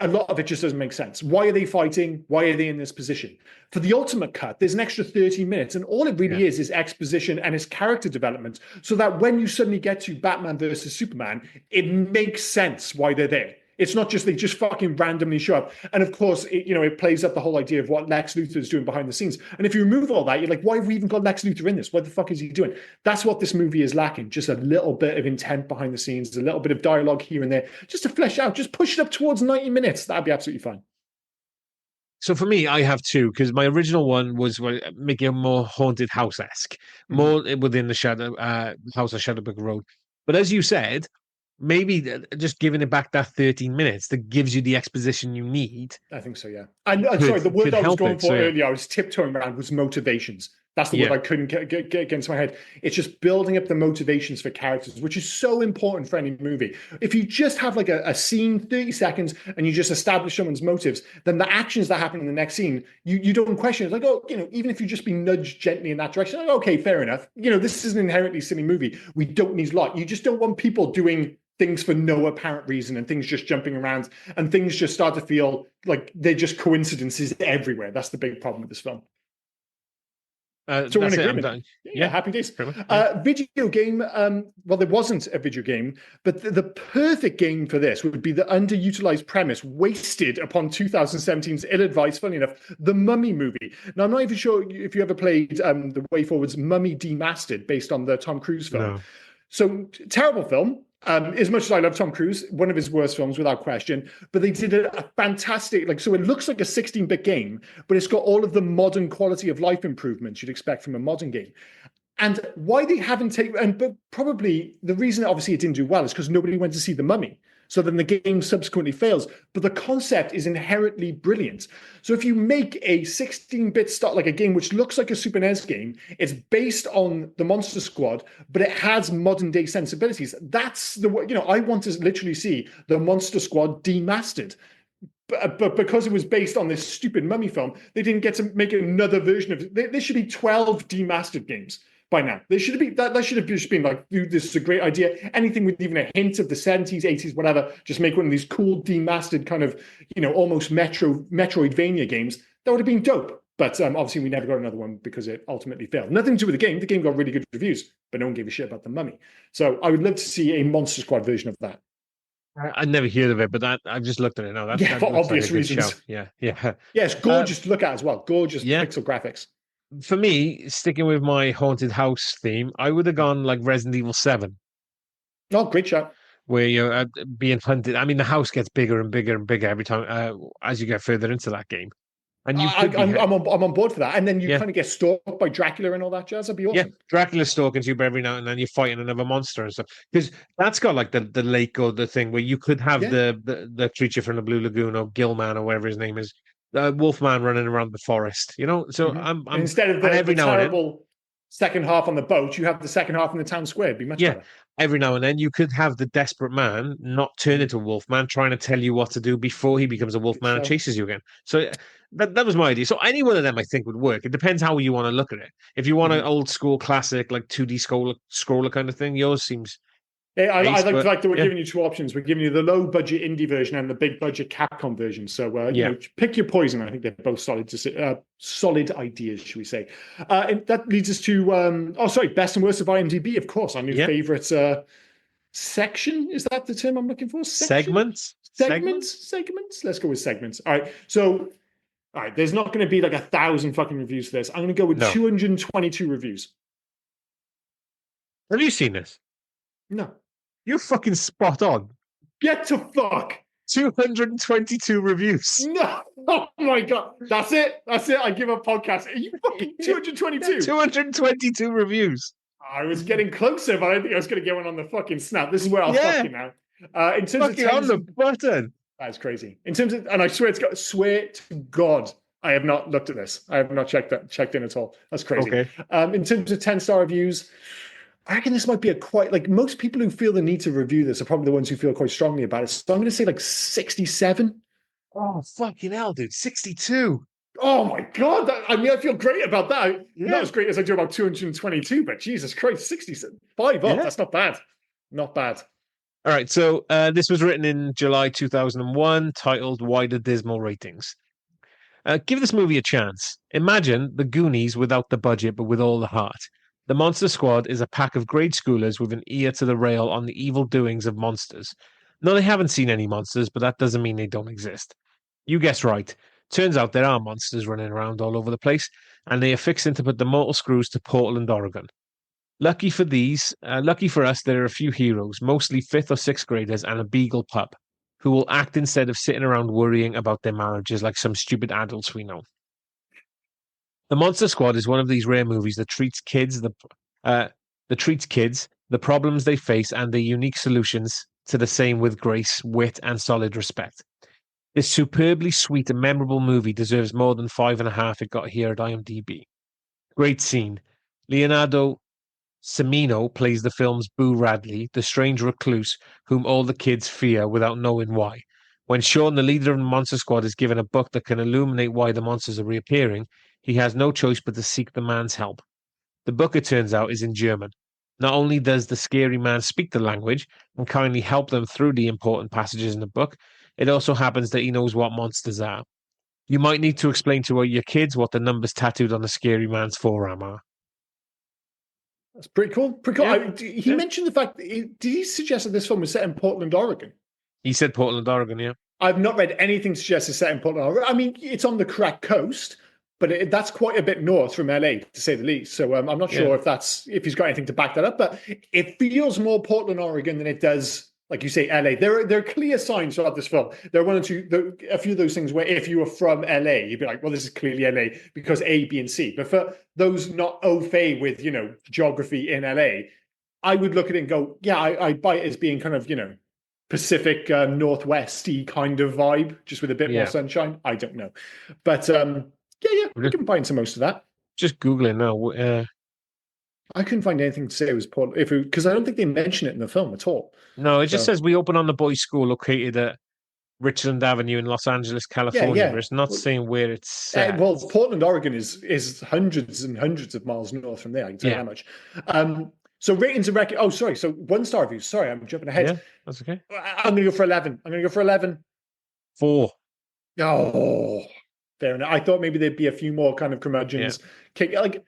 a lot of it just doesn't make sense. Why are they fighting? Why are they in this position? For the ultimate cut, there's an extra 30 minutes, and all it really is exposition and is character development, so that when you suddenly get to Batman versus Superman, it makes sense why they're there. It's not just they just fucking randomly show up. And of course, it plays up the whole idea of what Lex Luthor is doing behind the scenes. And if you remove all that, you're like, why have we even got Lex Luthor in this? What the fuck is he doing? That's what this movie is lacking. Just a little bit of intent behind the scenes, a little bit of dialogue here and there, just to flesh out, just push it up towards 90 minutes. That'd be absolutely fine. So for me, I have two, because my original one was making a more haunted house-esque, more within the House of Shadowbrook Road. But as you said, maybe just giving it back that 13 minutes that gives you the exposition you need. I think so, yeah. And sorry, the word I was going for earlier, I was tiptoeing around, was motivations. That's the word I couldn't get into my head. It's just building up the motivations for characters, which is so important for any movie. If you just have like a scene, 30 seconds, and you just establish someone's motives, then the actions that happen in the next scene, you don't question. It's like, even if you just be nudged gently in that direction, like, okay, fair enough. This is an inherently silly movie. We don't need a lot. You just don't want people doing things for no apparent reason and things just jumping around and things just start to feel like they're just coincidences everywhere. That's the big problem with this film. So we're in agreement. Yeah, happy days. Video game. Well, there wasn't a video game, but the perfect game for this would be the underutilized premise wasted upon 2017's ill-advised, funny enough, The Mummy movie. Now, I'm not even sure if you ever played The Way Forward's Mummy Demastered, based on the Tom Cruise film. No. So, terrible film. As much as I love Tom Cruise, one of his worst films without question, but they did a fantastic, so it looks like a 16-bit game, but it's got all of the modern quality of life improvements you'd expect from a modern game. And why they haven't taken, but probably the reason obviously it didn't do well is because nobody went to see The Mummy. So then the game subsequently fails. But the concept is inherently brilliant. So if you make a 16-bit start, like a game which looks like a Super NES game, it's based on the Monster Squad, but it has modern day sensibilities. That's I want to literally see the Monster Squad demastered. But because it was based on this stupid Mummy film, they didn't get to make another version of it. There should be 12 demastered games by now. There should be that should have just been like, dude, this is a great idea. Anything with even a hint of the 70s, 80s, whatever, just make one of these cool demastered kind of, almost Metroidvania games. That would have been dope. But obviously we never got another one because it ultimately failed. Nothing to do with the game. The game got really good reviews, but no one gave a shit about The Mummy. So I would love to see a Monster Squad version of that. I'd never heard of it, but I've just looked at it now. That for obvious reasons. Yeah. Yeah, it's gorgeous to look at as well. Gorgeous pixel graphics. For me, sticking with my haunted house theme, I would have gone like Resident Evil 7. Oh, great shot. Where you're being hunted. I mean, the house gets bigger and bigger and bigger every time as you get further into that game. And I'm on board for that. And then you kind of get stalked by Dracula and all that jazz. That'd be awesome. Yeah, Dracula's stalking you, but every now and then you're fighting another monster and stuff. Because that's got like the lake or the thing where you could have the creature from the Blue Lagoon or Gilman or whatever his name is. Wolfman running around the forest, So I'm instead of the terrible second half on the boat, you have the second half in the town square. It'd be much better. Every now and then you could have the desperate man not turn into a Wolfman, trying to tell you what to do before he becomes a Wolfman and chases you again. So that was my idea. So any one of them I think would work. It depends how you want to look at it. If you want an old school classic like 2D scroller kind of thing, yours seems. Yeah, I like the fact that we're giving you two options. We're giving you the low budget indie version and the big budget Capcom version. So pick your poison. I think they're both solid ideas, should we say? And that leads us to best and worst of IMDb. Of course, our new favorite section. Is that the term I'm looking for? Segments. Let's go with segments. All right. So, there's not going to be like 1,000 fucking reviews for this. I'm going to go with 222 reviews. Have you seen this? No. You're fucking spot on. Get to fuck. 222 reviews. No. Oh my God. That's it. I give up podcast. Are you fucking 222? 222 reviews. I was getting closer, but I didn't think I was going to get one on the fucking snap. This is where I'll fuck you now. In terms of on the button. That's crazy. In terms of, and I swear to God, I have not looked at this. I have not checked in at all. That's crazy. Okay. In terms of 10-star reviews, I reckon this might be most people who feel the need to review this are probably the ones who feel quite strongly about it. So I'm going to say 67. Oh, fucking hell, dude. 62. Oh my God. I feel great about that. Not as great as I do about 222, but Jesus Christ, 65 up. That's not bad. Not bad. All right. So this was written in July 2001, titled Why the Dismal Ratings. Give this movie a chance. Imagine the Goonies without the budget, but with all the heart. The Monster Squad is a pack of grade schoolers with an ear to the rail on the evil doings of monsters. No, they haven't seen any monsters, but that doesn't mean they don't exist. You guessed right. Turns out there are monsters running around all over the place, and they are fixing to put the mortal screws to Portland, Oregon. Lucky for us, there are a few heroes, mostly fifth or sixth graders and a beagle pup, who will act instead of sitting around worrying about their marriages like some stupid adults we know. The Monster Squad is one of these rare movies that uh, treats kids, the problems they face, and their unique solutions to the same with grace, wit, and solid respect. This superbly sweet and memorable movie deserves more than 5.5 it got here at IMDb. Great scene. Leonardo Semino plays the film's Boo Radley, the strange recluse whom all the kids fear without knowing why. When Sean, the leader of the Monster Squad, is given a book that can illuminate why the monsters are reappearing, he has no choice but to seek the man's help. The book, it turns out, is in German. Not only does the scary man speak the language and kindly help them through the important passages in the book, it also happens that he knows what monsters are. You might need to explain to your kids what the numbers tattooed on the scary man's forearm are. That's pretty cool. Pretty cool. Yeah. He mentioned the fact, did he suggest that this film was set in Portland, Oregon? He said Portland, Oregon, yeah. I've not read anything to suggest it's set in Portland, Oregon. I mean, it's on the correct coast, but that's quite a bit north from LA, to say the least. So I'm not sure if he's got anything to back that up, but it feels more Portland, Oregon than it does, like you say, LA. There are clear signs throughout this film. There are a few of those things where if you were from LA, you'd be like, well, this is clearly LA because A, B, and C. But for those not au fait with, geography in LA, I would look at it and go, yeah, I buy it as being kind of, Pacific Northwesty kind of vibe, just with a bit more sunshine. I don't know. But we can buy into most of that. Just Googling now. I couldn't find anything to say it was Portland, because I don't think they mention it in the film at all. No, it just says we open on the boys' school located at Richland Avenue in Los Angeles, California, but it's not saying where it's set. Well, Portland, Oregon is hundreds and hundreds of miles north from there. I can tell you that much. So ratings and record. Oh, sorry. So 1-star reviews. Sorry, I'm jumping ahead. Yeah, that's okay. I'm going to go for 11. 4. Oh, fair enough. I thought maybe there'd be a few more kind of curmudgeons. Like,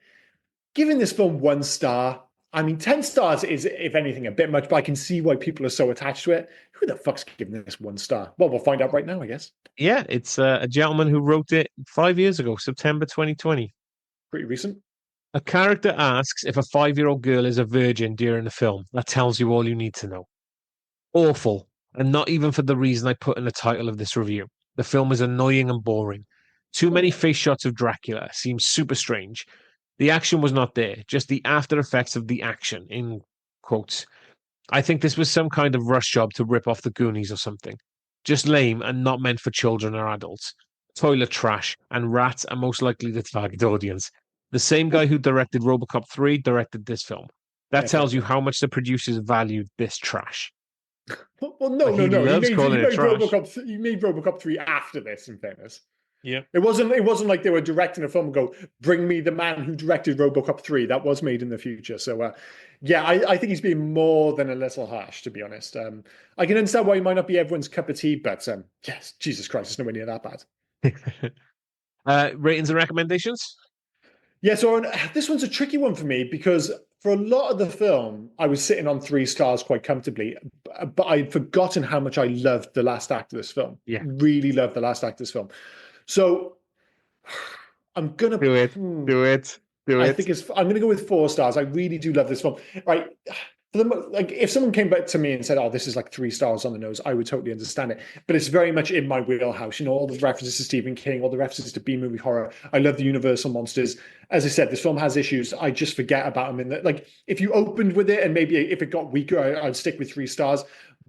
giving this film 1 star. I mean, 10 stars is, if anything, a bit much, but I can see why people are so attached to it. Who the fuck's giving this 1 star? Well, we'll find out right now, I guess. Yeah, it's a gentleman who wrote it 5 years ago, September 2020. Pretty recent. A character asks if a 5-year-old girl is a virgin during the film. That tells you all you need to know. Awful, and not even for the reason I put in the title of this review. The film is annoying and boring. Too many face shots of Dracula seems super strange. The action was not there, just the after effects of the action, in quotes. I think this was some kind of rush job to rip off the Goonies or something. Just lame and not meant for children or adults. Toilet trash, and rats are most likely the target audience. The same guy who directed RoboCop 3 directed this film. That tells you how much the producers valued this trash. Well, no. He made RoboCop 3 after this, in fairness. Yeah. It wasn't like they were directing a film and go, bring me the man who directed RoboCop 3. That was made in the future. So, I think he's been more than a little harsh, to be honest. I can understand why he might not be everyone's cup of tea, but yes, Jesus Christ, it's nowhere near that bad. Ratings and recommendations? Yeah, so this one's a tricky one for me because for a lot of the film, I was sitting on 3 stars quite comfortably, but I'd forgotten how much I loved the last act of this film. Yeah. Really loved the last act of this film. So I'm going to... Do it. I'm going to go with 4 stars. I really do love this film. Right. Like, if someone came back to me and said, oh, this is like 3 stars on the nose, I would totally understand it. But it's very much in my wheelhouse. All the references to Stephen King, all the references to B-movie horror. I love the Universal monsters. As I said, this film has issues. I just forget about them. If you opened with it and maybe if it got weaker, I'd stick with 3 stars.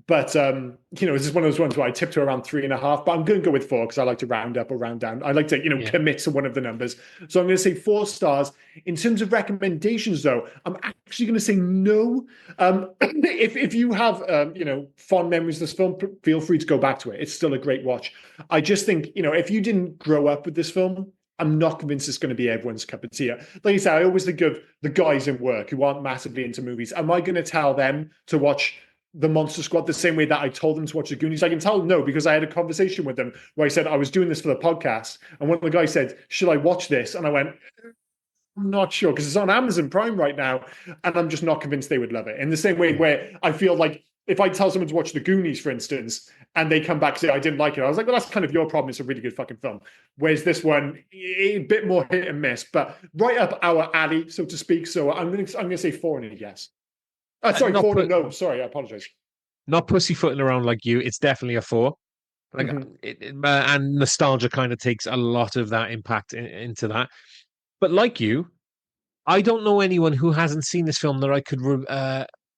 But, this is one of those ones where I tip to around 3.5, but I'm going to go with 4 because I like to round up or round down. I like to, commit to one of the numbers. So I'm going to say 4 stars. In terms of recommendations, though, I'm actually going to say no. If you have, fond memories of this film, feel free to go back to it. It's still a great watch. I just think, if you didn't grow up with this film, I'm not convinced it's going to be everyone's cup of tea. Like you said, I always think of the guys in work who aren't massively into movies. Am I going to tell them to watch the Monster Squad the same way that I told them to watch the Goonies? I can tell no, because I had a conversation with them where I said I was doing this for the podcast, and one of the guys said, should I watch this? And I went, I'm not sure, because it's on Amazon Prime right now, and I'm just not convinced they would love it. In the same way where I feel like if I tell someone to watch The Goonies, for instance, and they come back and say, I didn't like it, I was like, well, that's kind of your problem. It's a really good fucking film. Whereas this one, a bit more hit and miss, but right up our alley, so to speak. So I'm gonna say 4 and a yes. Sorry, 4 and a no. Sorry, I apologize. Not pussyfooting around like you. It's definitely a 4. Like, and nostalgia kind of takes a lot of that impact into that. But like you, I don't know anyone who hasn't seen this film that I could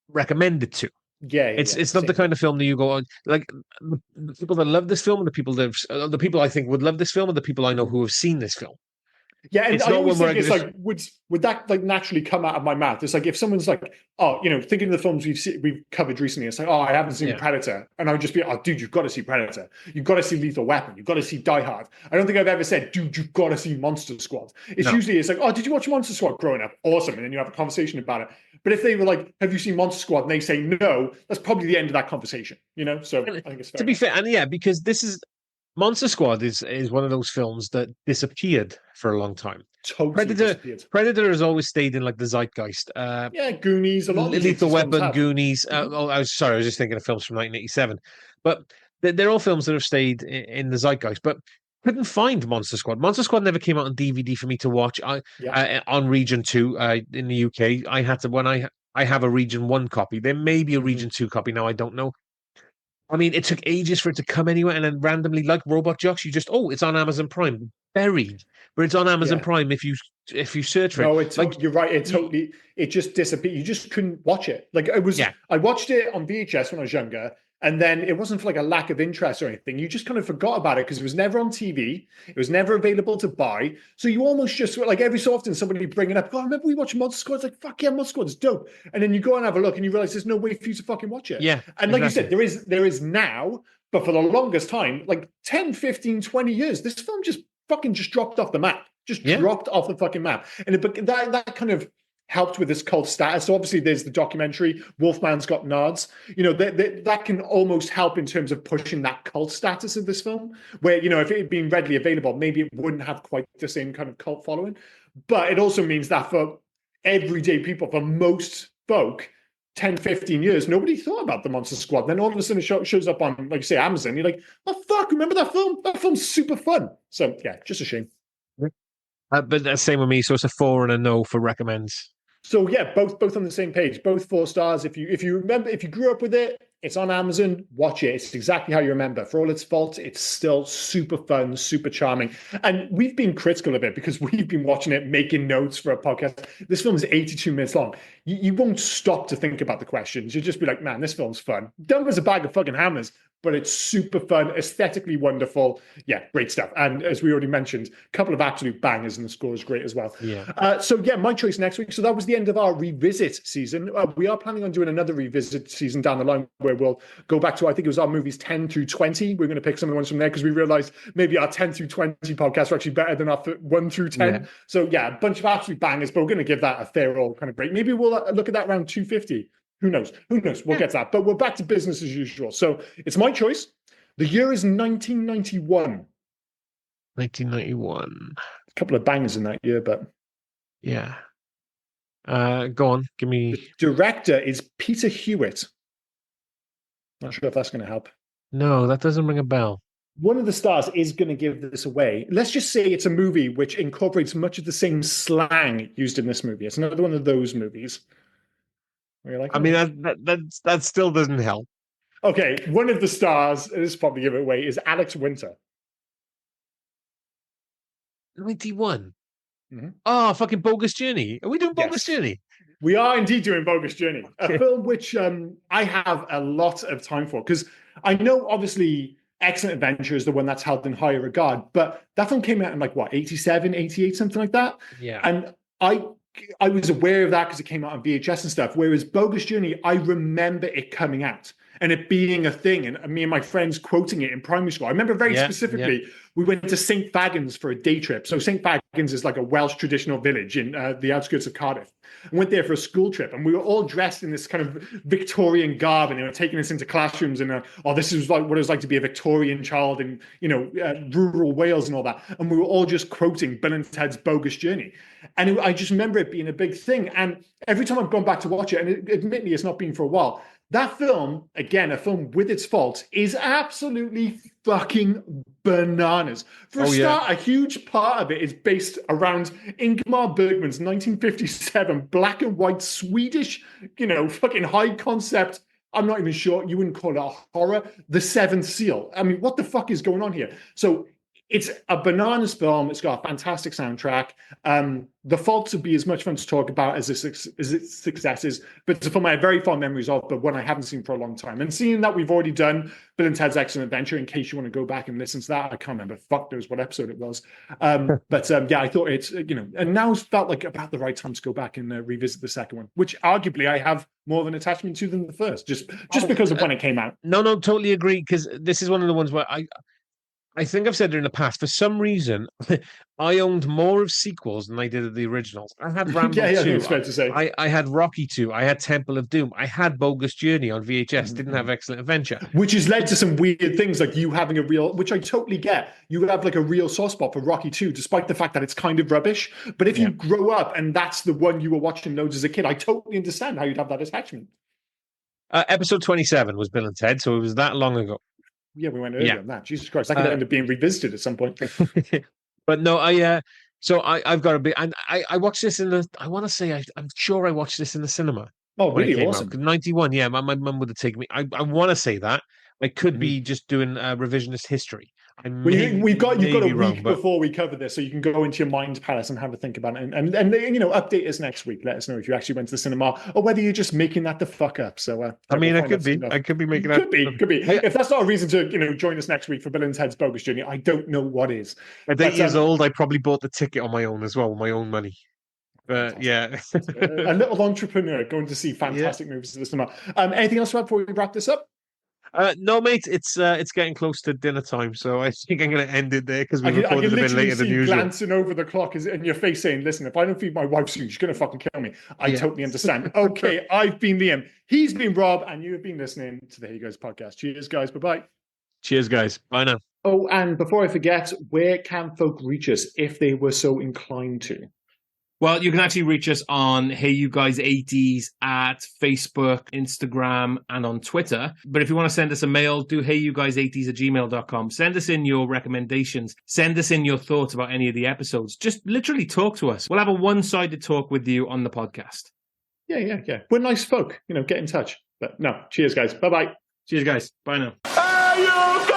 recommend it to. It's not the kind of film that you go on. Like, the people that love this film, and the people I think would love this film, are the people I know who have seen this film. Yeah, and I always think it's like, would that like naturally come out of my mouth? It's like if someone's like, oh, thinking of the films we've covered recently, it's like, oh, I haven't seen Predator, and I would just be, oh, dude, you've got to see Predator, you've got to see Lethal Weapon, you've got to see Die Hard. I don't think I've ever said, dude, you've got to see Monster Squad. Usually it's like, oh, did you watch Monster Squad growing up? Awesome, and then you have a conversation about it. But if they were like, have you seen Monster Squad, and they say no, that's probably the end of that conversation. So I think it's fair. To be fair, and because this is Monster Squad is one of those films that disappeared for a long time. Totally Predator has always stayed in like the zeitgeist. Goonies, a lot of Lethal Weapon, Goonies. I was just thinking of films from 1987, but they're all films that have stayed in the zeitgeist. But couldn't find Monster Squad. Monster Squad never came out on DVD for me to watch. On Region 2 in the UK. I had to when I have a Region 1 copy. There may be a Region 2 copy now. I don't know. I mean, it took ages for it to come anywhere, and then randomly, like Robot Jox, you just it's on Amazon Prime, buried, but it's on Amazon Prime if you search for it. No, you're right. It just disappeared. You just couldn't watch it. Like it was. Yeah. I watched it on VHS when I was younger, and then it wasn't for like a lack of interest or anything. You just kind of forgot about it because it was never on TV. It was never available to buy. So you almost just like every so often somebody bring it up. Oh, remember we watched Monster Squad? It's like, fuck yeah, Monster Squad's dope. And then you go and have a look and you realize there's no way for you to fucking watch it. Yeah. And like you said, there is now, but for the longest time, like 10, 15, 20 years, this film just dropped off the map. Dropped off the fucking map. And that kind of helped with this cult status. So obviously there's the documentary, Wolfman's Got Nards. That can almost help in terms of pushing that cult status of this film, where, if it had been readily available, maybe it wouldn't have quite the same kind of cult following. But it also means that for everyday people, for most folk, 10, 15 years, nobody thought about the Monster Squad. Then all of a sudden it shows up on, like you say, Amazon. You're like, oh, fuck, remember that film? That film's super fun. So, yeah, just a shame. But that's same with me. So it's a 4 and a no for recommends. So yeah, both on the same page, both 4 stars. If you remember, if you grew up with it, it's on Amazon, watch it. It's exactly how you remember. For all its faults, it's still super fun, super charming. And we've been critical of it because we've been watching it, making notes for a podcast. This film is 82 minutes long. You won't stop to think about the questions. You'll just be like, man, this film's fun. Dumb as a bag of fucking hammers, but it's super fun, aesthetically wonderful. Yeah, great stuff. And as we already mentioned, a couple of absolute bangers, and the score is great as well. Yeah. So my choice next week. So that was the end of our revisit season. We are planning on doing another revisit season down the line where we'll go back to, I think it was our movies 10 through 20. We're going to pick some of the ones from there because we realized maybe our 10 through 20 podcasts are actually better than our 1 through 10. Yeah. So yeah, a bunch of absolute bangers, but we're going to give that a fair old kind of break. Maybe we'll look at that around 250. Who knows? We'll get to that. But we're back to business as usual. So it's my choice. The year is 1991. 1991. A couple of bangers in that year, but... Yeah. Go on, give me... The director is Peter Hewitt. Not sure if that's going to help. No, that doesn't ring a bell. One of the stars is going to give this away. Let's just say it's a movie which incorporates much of the same slang used in this movie. It's another one of those movies. I mean, that still doesn't help. Okay, one of the stars, this is probably give it away, is Alex Winter. 91. Mm-hmm. Oh, fucking Bogus Journey. Are we doing Bogus Journey? We are indeed doing Bogus Journey, a film which I have a lot of time for, because I know, obviously, Excellent Adventure is the one that's held in higher regard, but that film came out in, 87, 88, something like that? Yeah. And I was aware of that because it came out on VHS and stuff, whereas Bogus Journey, I remember it coming out and it being a thing, and me and my friends quoting it in primary school. I remember very specifically, we went to St. Fagans for a day trip. So St. Fagans is like a Welsh traditional village in the outskirts of Cardiff. I went there for a school trip, and we were all dressed in this kind of Victorian garb, and they were taking us into classrooms, and this is like what it was like to be a Victorian child in rural Wales and all that. And we were all just quoting Bill and Ted's Bogus Journey, and I just remember it being a big thing. And every time I've gone back to watch it, and admittedly it's not been for a while, That film, again, a film with its faults, is absolutely fucking bananas. For a start, a huge part of it is based around Ingmar Bergman's 1957 black and white Swedish, fucking high concept. I'm not even sure you wouldn't call it a horror. The Seventh Seal. I mean, what the fuck is going on here? So it's a bananas film. It's got a fantastic soundtrack. The faults would be as much fun to talk about as its successes, but it's a film I have very fond memories of, but one I haven't seen for a long time. And seeing that we've already done Bill and Ted's Excellent Adventure, in case you want to go back and listen to that, I can't remember. Fuck knows what episode it was. But I thought it's, and now it's felt like about the right time to go back and revisit the second one, which arguably I have more of an attachment to than the first, just because of when it came out. No, totally agree, because this is one of the ones where I think I've said it in the past. For some reason, I owned more of sequels than I did of the originals. I had Rambo 2. It's fair to say. I had Rocky 2. I had Temple of Doom. I had Bogus Journey on VHS. Didn't have Excellent Adventure. Which has led to some weird things, like you having which I totally get. You have like a real soft spot for Rocky 2, despite the fact that it's kind of rubbish. But if you grow up and that's the one you were watching loads as a kid, I totally understand how you'd have that attachment. Episode 27 was Bill and Ted, so it was that long ago. Yeah, we went earlier on that. Jesus Christ, that could end up being revisited at some point. But no, I've got a bit, and I watched this I want to say, I'm sure I watched this in the cinema. Oh, really? Awesome. 91, yeah, my mum would have taken me. I want to say that. I could be just doing revisionist history. You've got a week before we cover this, so you can go into your mind palace and have a think about it, and update us next week. Let us know if you actually went to the cinema or whether you're just making that the fuck up. So I could be making that. Could be. If that's not a reason to join us next week for Bill and Ted's Bogus Journey, I don't know what is. At 8 years old, I probably bought the ticket on my own as well, with my own money. But yeah, a little entrepreneur going to see fantastic movies at the cinema. Anything else before we wrap this up? No, mate, it's getting close to dinner time, so I think I'm going to end it there because we recorded a bit later than usual. Glancing over the clock and your face saying, "Listen, if I don't feed my wife soon, she's going to fucking kill me." I totally understand. Okay, I've been Liam, he's been Rob, and you have been listening to the Hey Guys podcast. Cheers, guys. Bye-bye. Cheers, guys. Bye now. Oh, and before I forget, where can folk reach us if they were so inclined to? Well, you can actually reach us on Hey You Guys 80s at Facebook, Instagram, and on Twitter. But if you want to send us a mail, do heyyouguys80s@gmail.com. Send us in your recommendations. Send us in your thoughts about any of the episodes. Just literally talk to us. We'll have a one-sided talk with you on the podcast. Yeah. We're nice folk. Get in touch. But no, cheers, guys. Bye-bye. Cheers, guys. Bye now. Hey, you